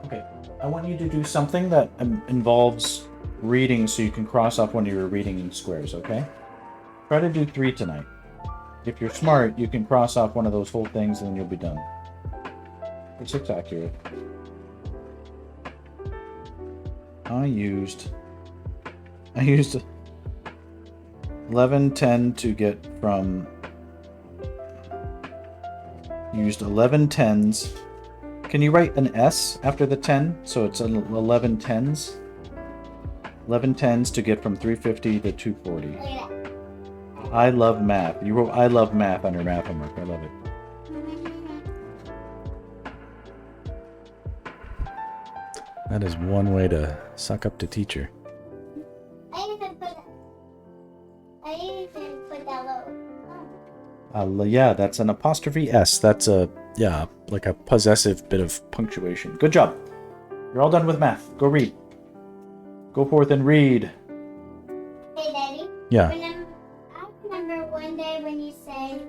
Okay, I want you to do something that involves reading so you can cross off when you're reading in squares, okay? Try to do 3 tonight. If you're smart, you can cross off one of those whole things and then you'll be done. It's 6 accurate. I used 1110 to get from... Used 11 tens. Can you write an S after the 10? So it's an 11 tens. 11 tens to get from 350 to 240. Look at that. I love math. You wrote I love math on your math homework. I love it. That is one way to suck up to teacher. I even put that little. Yeah, that's an apostrophe S. That's a, yeah, like a possessive bit of punctuation. Good job. You're all done with math. Go read. Go forth and read. Hey, Daddy. Yeah. I remember one day when you said,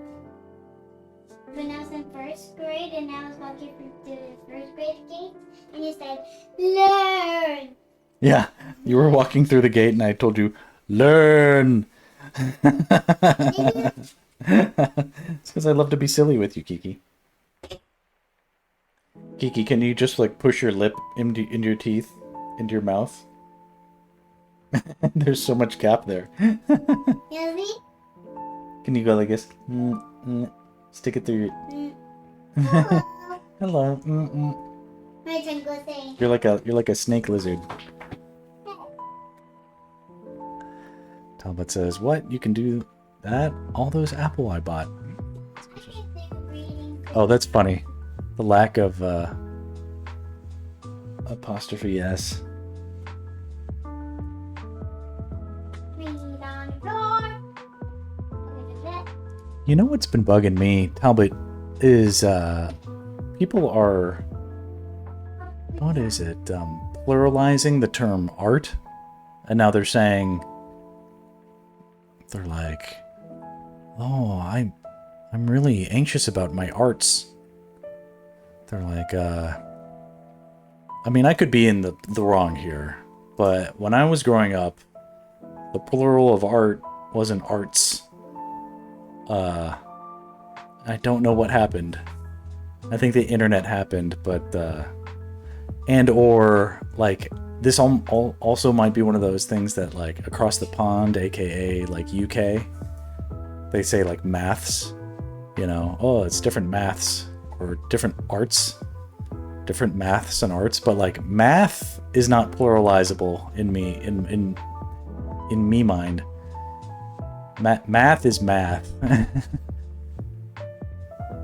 when I was in first grade and I was walking through the first grade gate, and you said, learn. Yeah. You were walking through the gate and I told you, learn. It's because I love to be silly with you, Kiki. Kiki, can you just like push your lip into your teeth, into your mouth? There's so much gap there. Really? Can you go like this? Stick it through your... Hello. Hello. My turn go say. You're like a snake lizard. Talbot says, "What? You can do that? All those apple I bought." Oh, that's funny. The lack of apostrophe S. Read on the floor. Look at that. You know what's been bugging me, Talbot, is people are, what is it? Pluralizing the term art, and now they're saying, they're like, "Oh, I'm really anxious about my arts." They're like, I mean, I could be in the wrong here, but when I was growing up, the plural of art wasn't arts. I don't know what happened. I think the internet happened, but and or like this also might be one of those things that like across the pond, aka like UK, they say like maths, you know, oh, it's different maths or different arts, different maths and arts, but like math is not pluralizable in me mind. Math is math.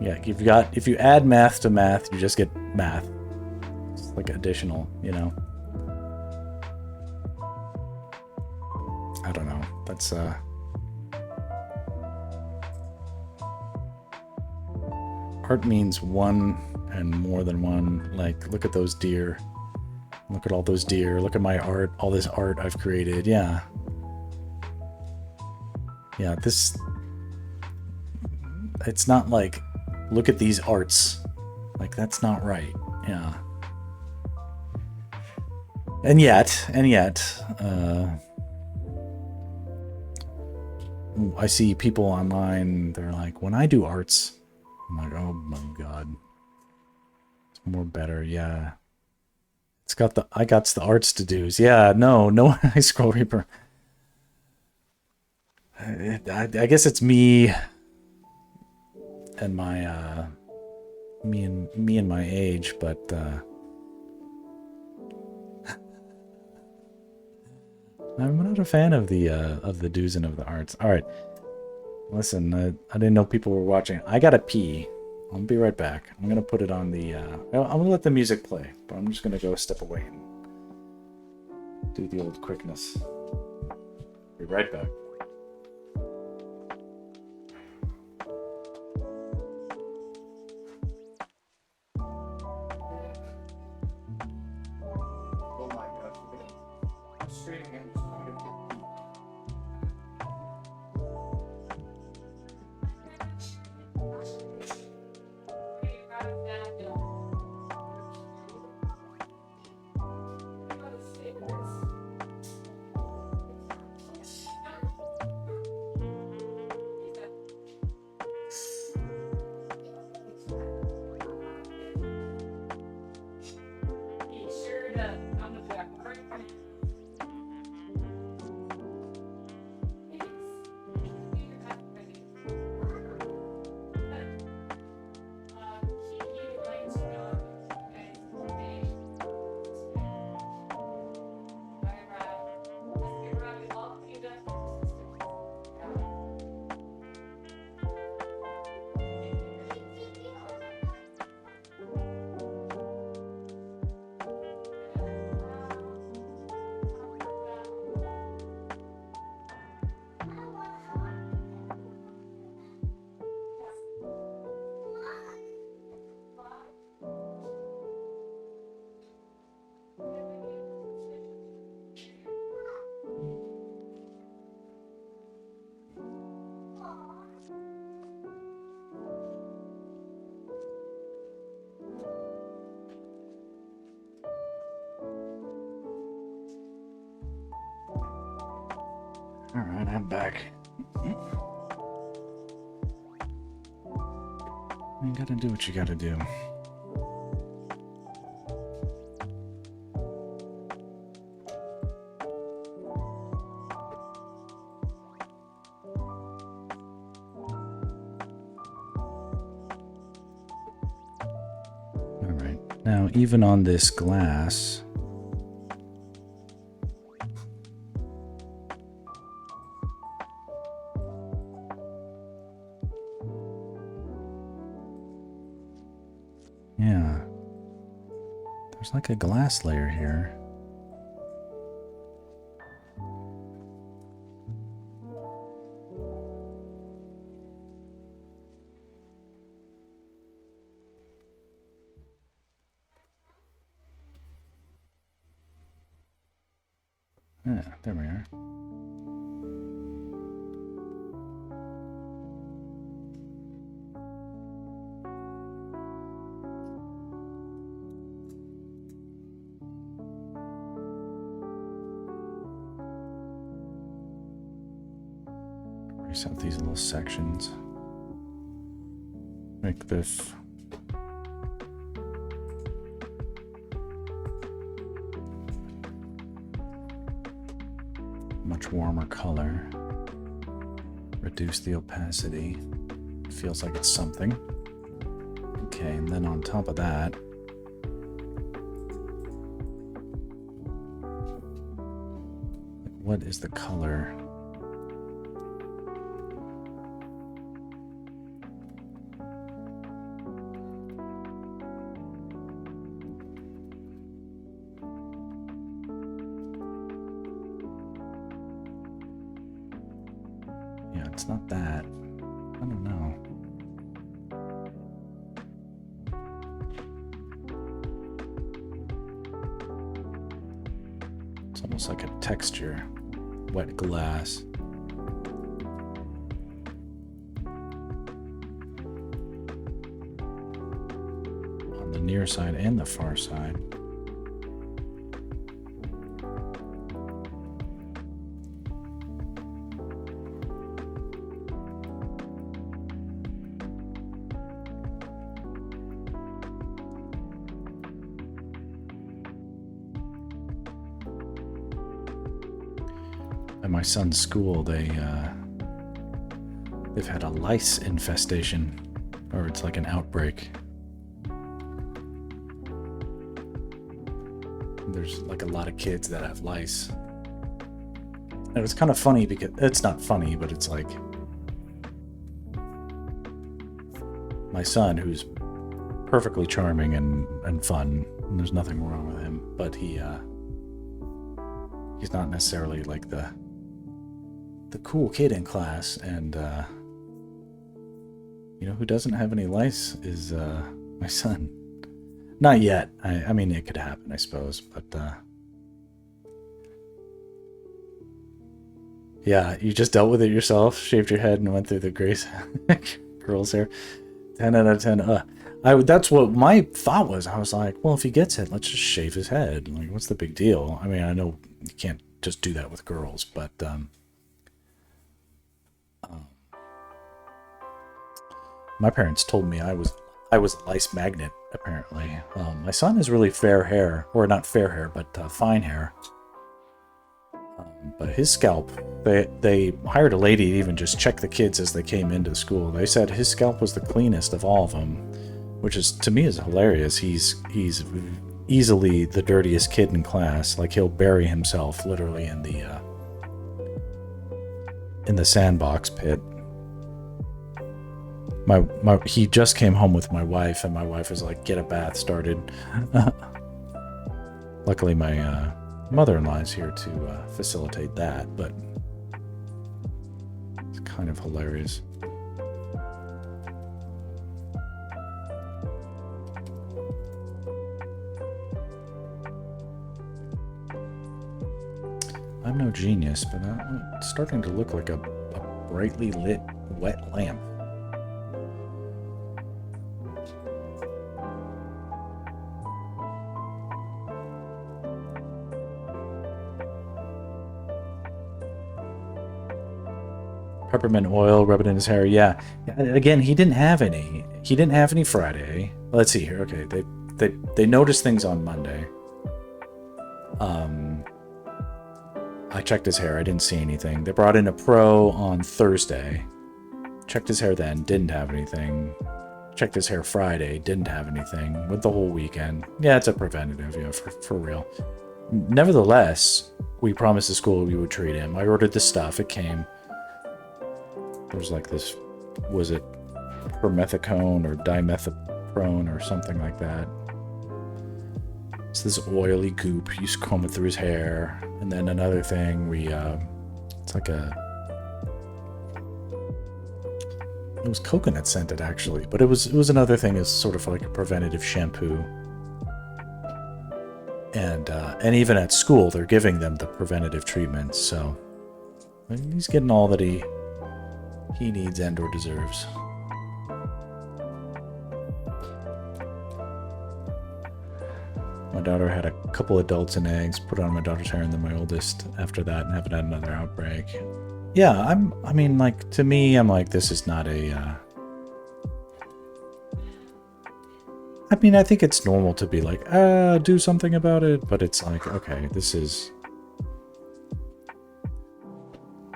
Yeah, if you add math to math, you just get math. It's like additional, you know. I don't know. That's art means one and more than one. Like, look at those deer. Look at all those deer. Look at my art. All this art I've created. Yeah. Yeah, this... It's not like, look at these arts. Like, that's not right. Yeah. And yet, I see people online, they're like, when I do arts, I'm like, oh my god. It's more better, yeah. I got the arts to do's. Yeah, no high scroll reaper. I guess it's me and my me and my age, but I'm not a fan of the do's and of the arts. All right, listen, I didn't know people were watching. I gotta pee. I'll be right back. I'm gonna put it on the. I'm gonna let the music play, but I'm just gonna go step away and do the old quickness. Be right back. Oh my gosh, I'm streaming and I'm gonna get All right, I'm back. You gotta do what you gotta do. All right, now even on this glass, yeah, there's like a glass layer here. Yeah, there we are. Trace out these little sections. Make this much warmer color. Reduce the opacity. Feels like it's something. Okay, and then on top of that, what is the color? Yeah, it's not that. I don't know. It's almost like a texture. Wet glass. On the near side and the far side. at my son's school, they've had a lice infestation, or it's like an outbreak. There's like a lot of kids that have lice. And it's kind of funny because it's not funny, but it's like my son, who's perfectly charming and fun, and there's nothing wrong with him, but he's not necessarily like the cool kid in class. And you know who doesn't have any lice is my son. Not yet. I mean, it could happen, I suppose, but yeah, you just dealt with it yourself, shaved your head and went through the Grace girl's hair. 10 out of 10. That's what my thought was. I was like, well, if he gets it, let's just shave his head. Like, what's the big deal? I mean, I know you can't just do that with girls, but my parents told me I was a lice magnet, apparently. My son has really fair hair, or not fair hair, but fine hair. But his scalp, they hired a lady to even just check the kids as they came into school. They said his scalp was the cleanest of all of them, which is, to me, is hilarious. He's easily the dirtiest kid in class. Like, he'll bury himself literally in the sandbox pit. He just came home with my wife, and my wife was like, get a bath started. Luckily, my mother-in-law is here to facilitate that, but it's kind of hilarious. I'm no genius, but it's starting to look like a brightly lit wet lamp. Peppermint oil, rub it in his hair. Yeah. Again, he didn't have any. He didn't have any Friday. Let's see here. Okay, they noticed things on Monday. I checked his hair. I didn't see anything. They brought in a pro on Thursday. Checked his hair then. Didn't have anything. Checked his hair Friday. Didn't have anything. Went the whole weekend. Yeah, it's a preventative. Yeah, for real. Nevertheless, we promised the school we would treat him. I ordered the stuff. It came. There was like this, was it permethicone or dimethaprone or something like that. It's this oily goop. You just comb it through his hair. And then another thing, it's like it was coconut scented actually, but it was another thing as sort of like a preventative shampoo. And even at school, they're giving them the preventative treatments. So he's getting all that he needs and or deserves. My daughter had a couple adults and eggs put on my daughter's hair, and then my oldest after that, and haven't had another outbreak. Yeah, I mean, like, to me, I'm like, this is not a I mean, I think it's normal to be like, do something about it, but it's like, okay, this is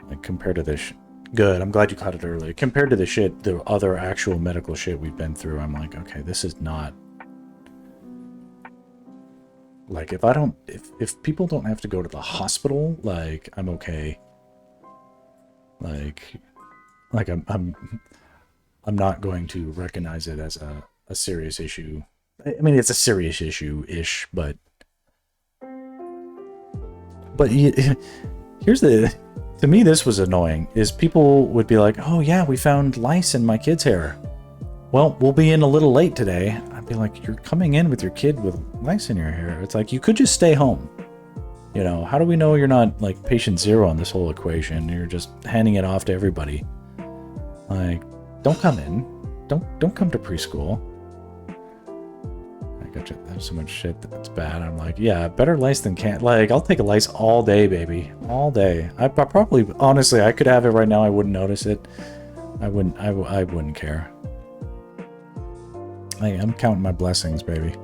like, compared to this good, I'm glad you caught it early. Compared to the other actual medical shit we've been through, I'm like, okay, this is not... Like, if people don't have to go to the hospital, like, I'm okay. Like I'm not going to recognize it as a serious issue. I mean, it's a serious issue-ish, but here's the... To me, this was annoying, is people would be like, oh yeah, we found lice in my kid's hair. Well, we'll be in a little late today. I'd be like, you're coming in with your kid with lice in your hair. It's like, you could just stay home. You know, how do we know you're not like patient zero on this whole equation? You're just handing it off to everybody. Like, don't come in. Don't come to preschool. I got you. There's so much shit that's bad. I'm like, yeah, better lice than can't. Like, I'll take a lice all day, baby, all day. I probably, honestly, I could have it right now. I wouldn't notice it. I wouldn't care. I'm counting my blessings, baby.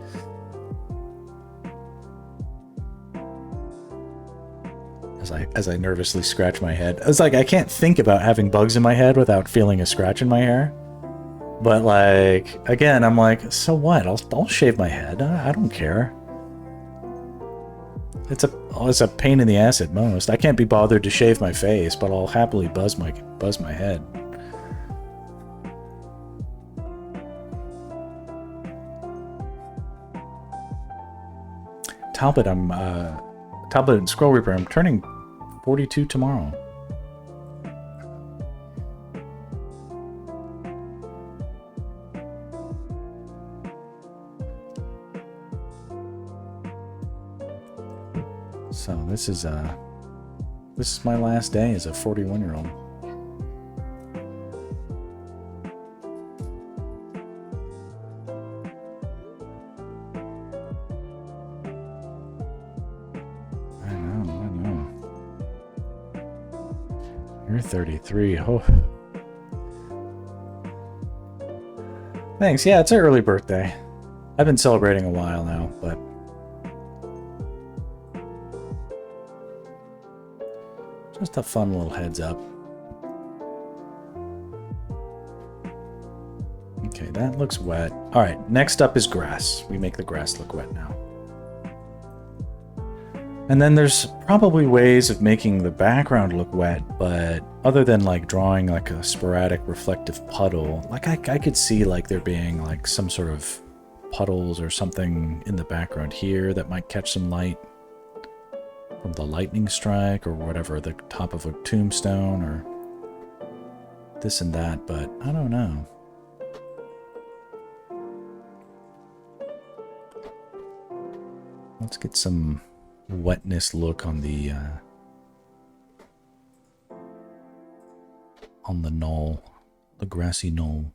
As as I nervously scratch my head. It's like I can't think about having bugs in my head without feeling a scratch in my hair. But like again, I'm like, so what? I'll shave my head. I don't care. It's a pain in the ass at most. I can't be bothered to shave my face, but I'll happily buzz my head. Talbot, Talbot and Scroll Reaper, I'm turning 42 tomorrow. So this is my last day as a 41-year-old. I know. You're 33. Oh. Thanks. Yeah, it's an early birthday. I've been celebrating a while now, but just a fun little heads up. Okay, that looks wet. All right, next up is grass. We make the grass look wet now. And then there's probably ways of making the background look wet, but other than like drawing like a sporadic reflective puddle, like I could see like there being like some sort of puddles or something in the background here that might catch some light from the lightning strike or whatever, the top of a tombstone or this and that, but I don't know. Let's get some wetness look on the knoll, the grassy knoll.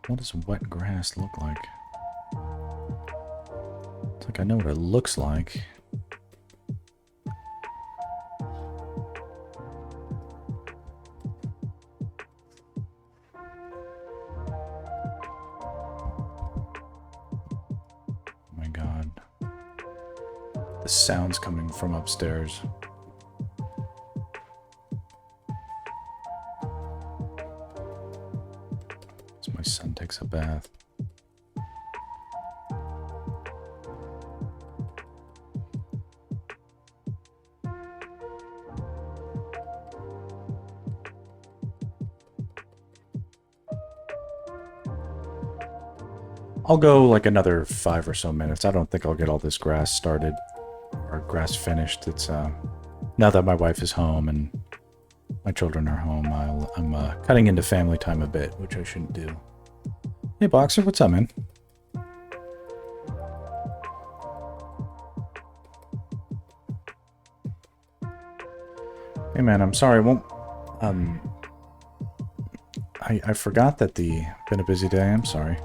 What does wet grass look like? It's like I know what it looks like. Oh my god. The sound's coming from upstairs. My son takes a bath. I'll go like another 5 or so minutes. I don't think I'll get all this grass started or grass finished. It's now that my wife is home and my children are home, I'm cutting into family time a bit, which I shouldn't do. Hey, Boxer, what's up, man? Hey, man, I'm sorry. I forgot that been a busy day. I'm sorry.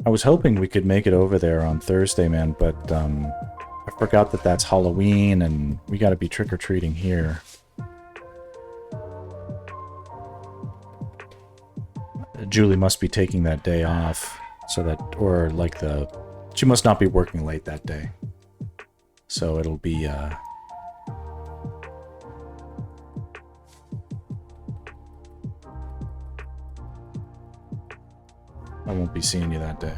I was hoping we could make it over there on Thursday, man, but I forgot that that's Halloween and we gotta be trick-or-treating here. Julie must be taking that day off, so that, or like she must not be working late that day. So it'll be, I won't be seeing you that day.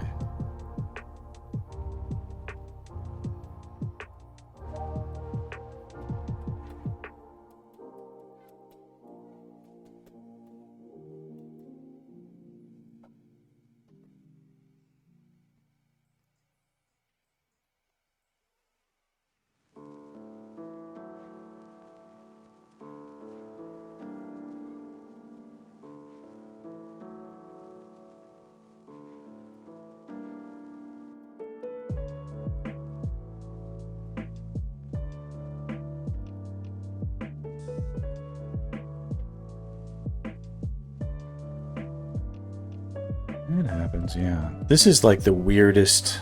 It happens, yeah. This is like the weirdest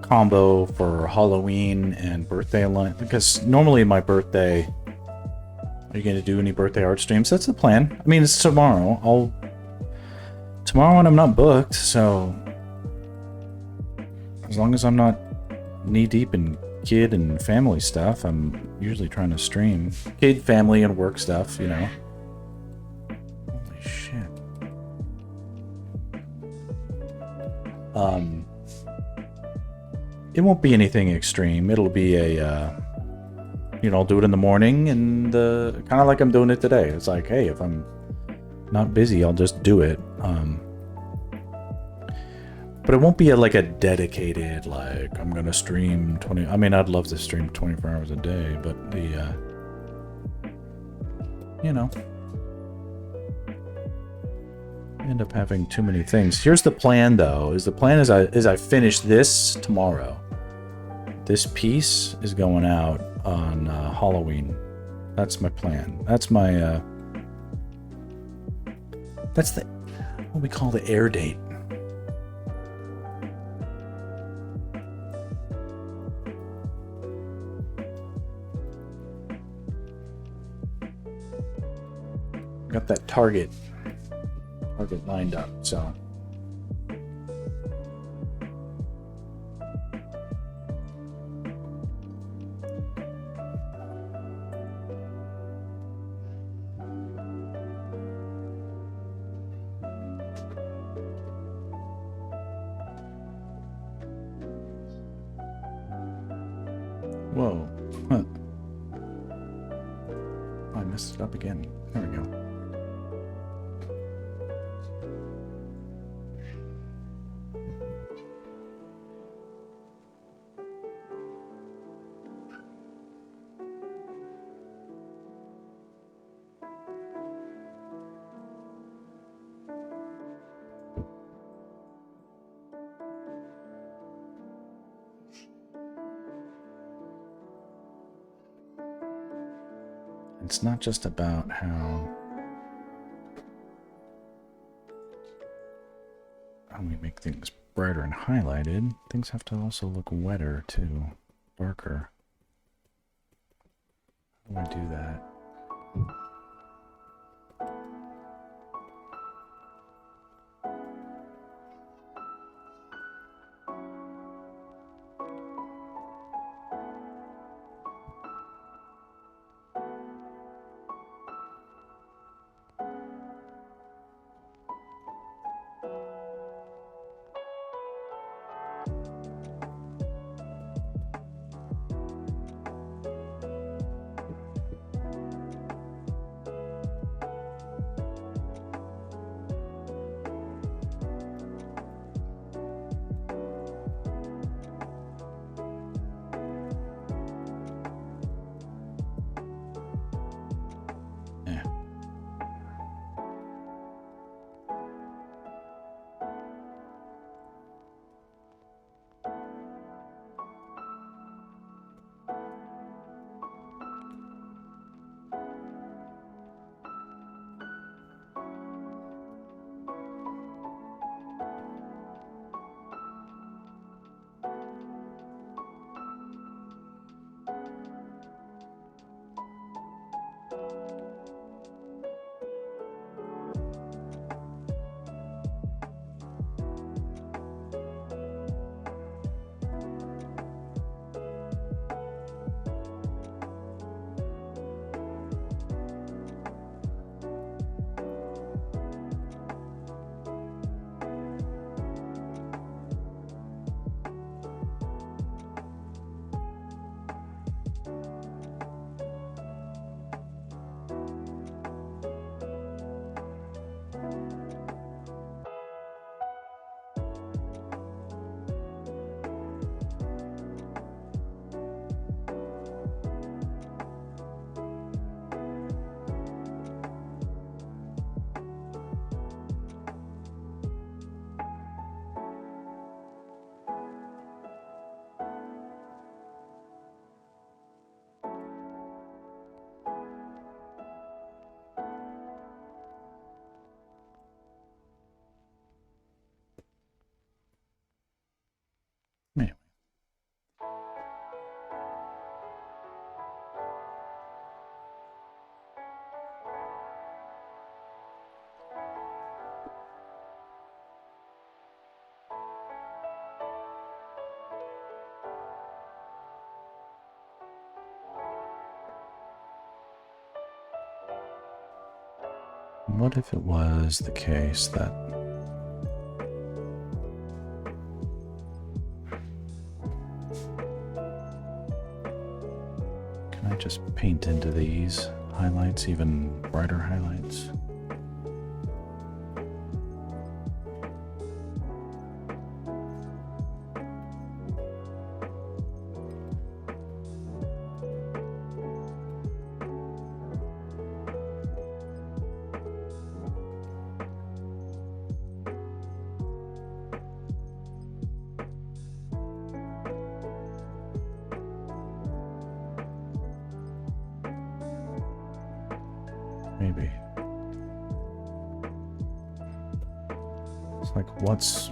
combo for Halloween and birthday line, because normally my birthday, are you going to do any birthday art streams? That's the plan. I mean, it's tomorrow. Tomorrow and I'm not booked, so as long as I'm not knee deep in kid and family stuff, I'm usually trying to stream kid, family, and work stuff, you know. Holy shit. It won't be anything extreme. It'll be a, you know, I'll do it in the morning, and kind of like I'm doing it today. It's like, hey, if I'm not busy, I'll just do it. But it won't be like a dedicated, like, I'm gonna stream 20. I mean, I'd love to stream 24 hours a day, but you know, end up having too many things. Here's the plan, though. Is I finish this tomorrow. This piece is going out on Halloween. That's my plan. That's my that's the what we call the air date. Got that target lined up, so whoa. Huh. Oh, I messed it up again. There we go. It's not just about how we make things brighter and highlighted. Things have to also look wetter too, darker. How do I do that? What if it was the case that can I just paint into these highlights, even brighter highlights? Maybe. It's like, what's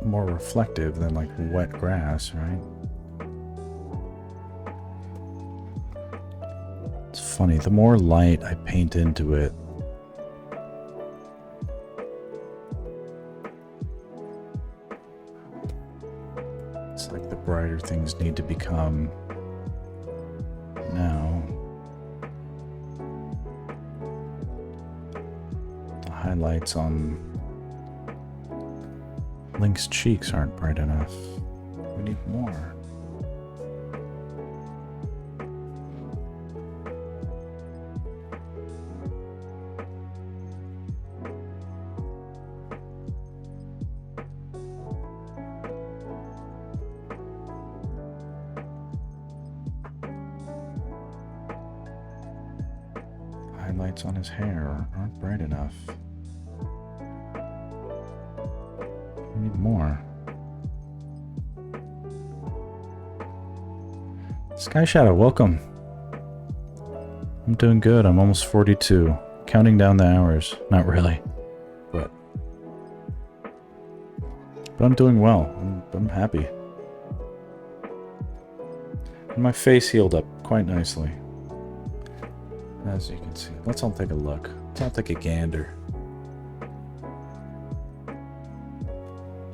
more reflective than like wet grass, right? It's funny, the more light I paint into it, it's like the brighter things need to become now. The highlights on Link's cheeks aren't bright enough. We need more. Highlights on his hair aren't bright enough. We need more. Sky Shadow, welcome. I'm doing good. I'm almost 42. Counting down the hours. Not really. But I'm doing well. I'm happy. And my face healed up quite nicely. As you can see. Let's all take a look. Let's all take a gander.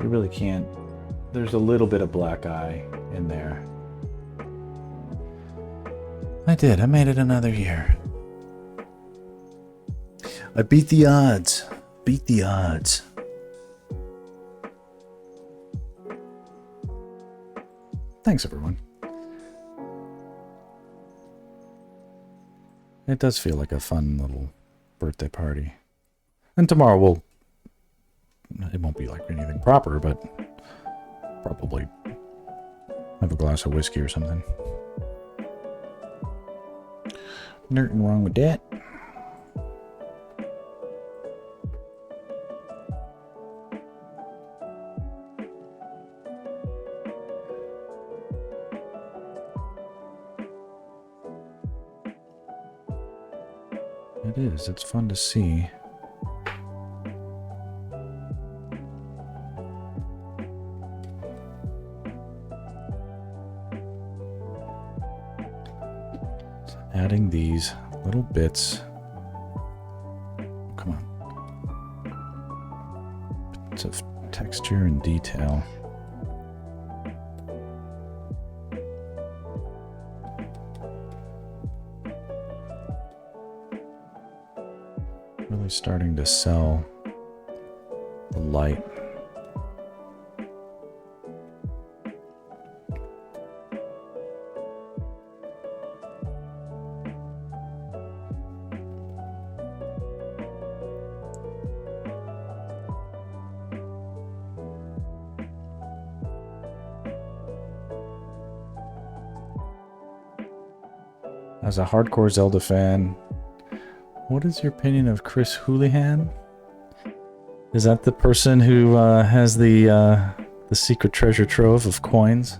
You really can't. There's a little bit of black eye in there. I did. I made it another year. I beat the odds. Beat the odds. Thanks, everyone. It does feel like a fun little birthday party. And tomorrow it won't be like anything proper, but probably have a glass of whiskey or something. Nothing wrong with that. It is. It's fun to see. So adding these little bits. Come on. Bits of texture and detail. Really starting to sell the light. As a hardcore Zelda fan, what is your opinion of Chris Houlihan? Is that the person who has the secret treasure trove of coins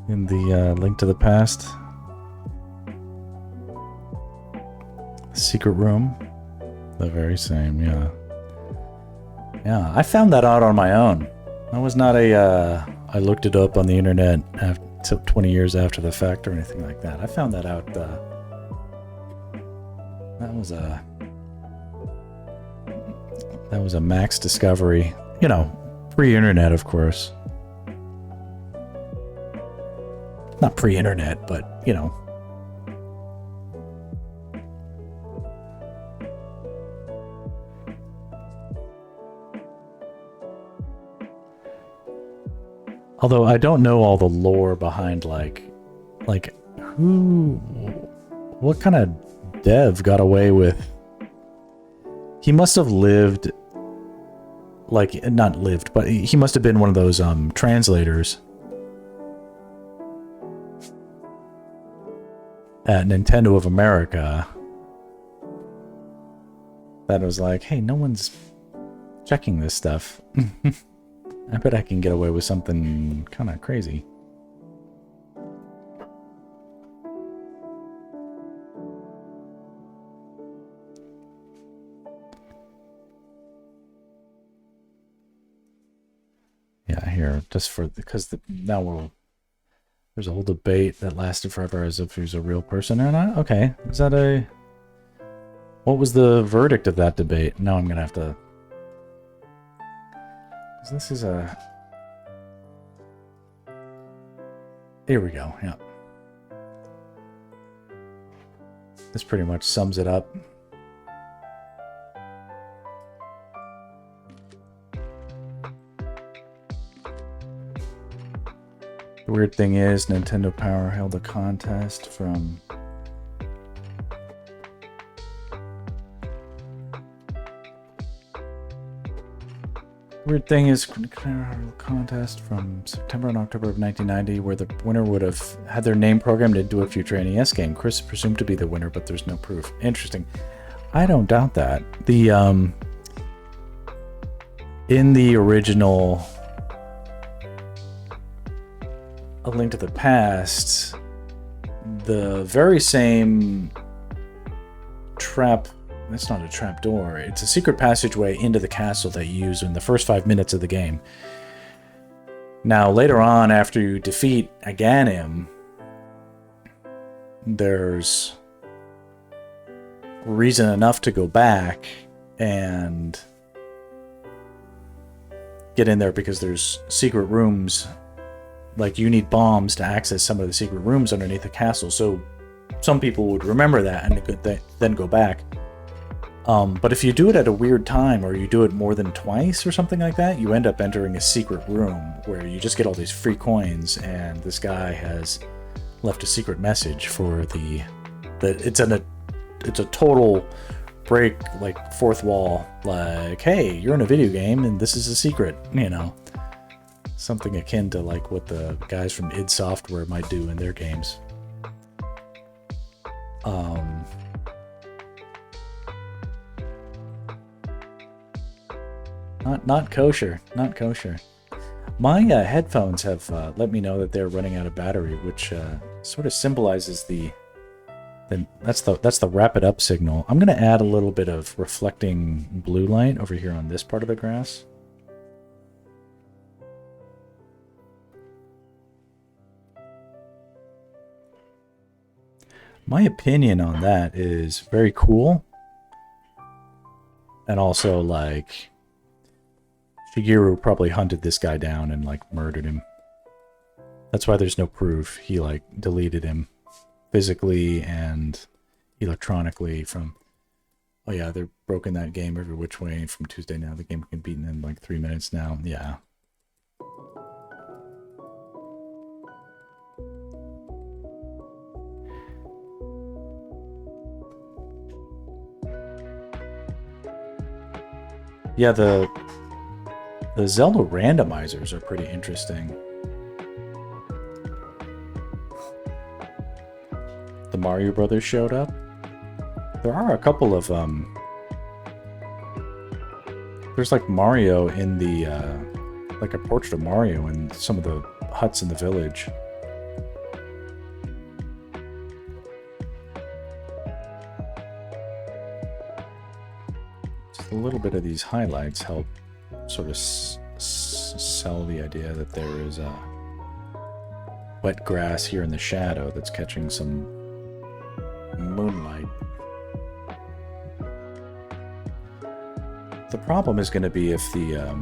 in the Link to the Past? Secret room? The very same, yeah. Yeah, I found that out on my own. That was not a, I looked it up on the internet after 20 years after the fact or anything like that. I found that out, that was a Max discovery, you know, pre-internet, of course. Not pre-internet, but, you know. Although I don't know all the lore behind like who, what kind of dev got away with. He must have lived, like, not lived, but he must have been one of those translators at Nintendo of America that was like, hey, no one's checking this stuff. I bet I can get away with something kind of crazy. Yeah, here, just for, because now there's a whole debate that lasted forever as if he was a real person or not. Okay, is that a, what was the verdict of that debate? Now I'm gonna have to, this is a, here we go, yeah. This pretty much sums it up. The weird thing is, Nintendo Power held a contest from contest from September and October of 1990, where the winner would have had their name programmed into a future NES game. Chris is presumed to be the winner, but there's no proof. Interesting. I don't doubt that. The in the original A Link to the Past, the very same trap, that's not a trap door, it's a secret passageway into the castle that you use in the first 5 minutes of the game. Now, later on, after you defeat Aghanim, there's reason enough to go back and get in there because there's secret rooms. Like, you need bombs to access some of the secret rooms underneath the castle. So some people would remember that and could then go back. But if you do it at a weird time, or you do it more than twice or something like that, you end up entering a secret room where you just get all these free coins, and this guy has left a secret message for it's a total break, like, fourth wall, like, hey, you're in a video game and this is a secret, you know. Something akin to like what the guys from id Software might do in their games. Not kosher. Not kosher. My headphones have let me know that they're running out of battery, which sort of symbolizes that's the wrap it up signal. I'm gonna add a little bit of reflecting blue light over here on this part of the grass. My opinion on that is very cool. And also, like, Shigeru probably hunted this guy down and, like, murdered him. That's why there's no proof. He, like, deleted him physically and electronically from... Oh yeah, they're broken that game every which way from Tuesday now. The game can be beaten in, like, 3 minutes now. Yeah. Yeah, the Zelda randomizers are pretty interesting. The Mario Brothers showed up. There are a couple of there's like Mario in the like a portrait of Mario in some of the huts in the village. A little bit of these highlights help sort of sell the idea that there is wet grass here in the shadow that's catching some moonlight. The problem is going to be if the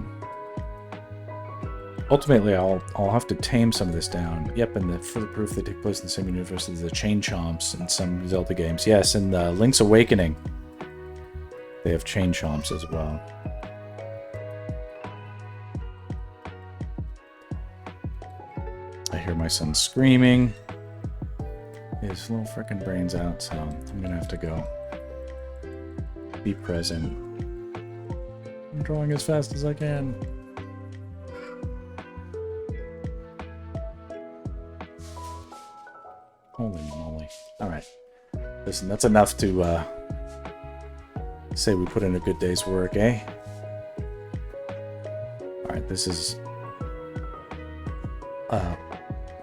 ultimately I'll have to tame some of this down. Yep, and the further proof they take place in the same universe as the chain chomps in some Zelda games. Yes, in the Link's Awakening they have chain chomps as well. hear my son screaming his little freaking brains out, so I'm gonna have to go. Be present. I'm drawing as fast as I can. Holy moly. Alright. Listen, that's enough to say we put in a good day's work, eh? Alright, this is a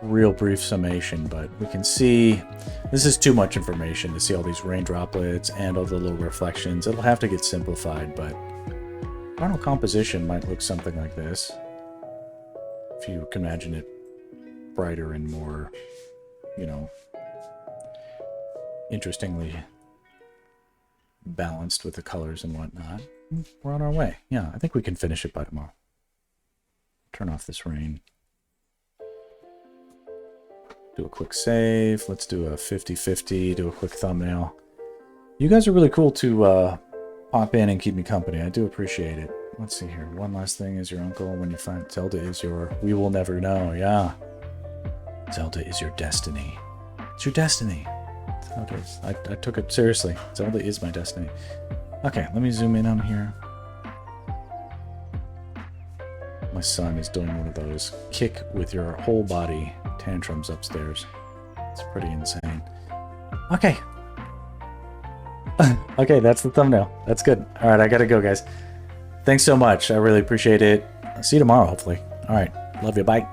real brief summation, but we can see this is too much information to see all these rain droplets and all the little reflections. It'll have to get simplified, but final composition might look something like this. If you can imagine it brighter and more, you know, interestingly balanced with the colors and whatnot. We're on our way. Yeah, I think we can finish it by tomorrow. Turn off this rain. Do a quick save. Let's do a 50-50. Do a quick thumbnail. You guys are really cool to pop in and keep me company. I do appreciate it. Let's see here. One last thing is your uncle. When you find Zelda is your... We will never know. Yeah. Zelda is your destiny. It's your destiny. That's how it is. I took it seriously. Zelda is my destiny. Okay, let me zoom in on here. My son is doing one of those kick with your whole body tantrums upstairs. It's pretty insane. Okay. Okay, that's the thumbnail. That's good. All right, I gotta go, guys. Thanks so much. I really appreciate it. I'll see you tomorrow, hopefully. All right. Love you. Bye.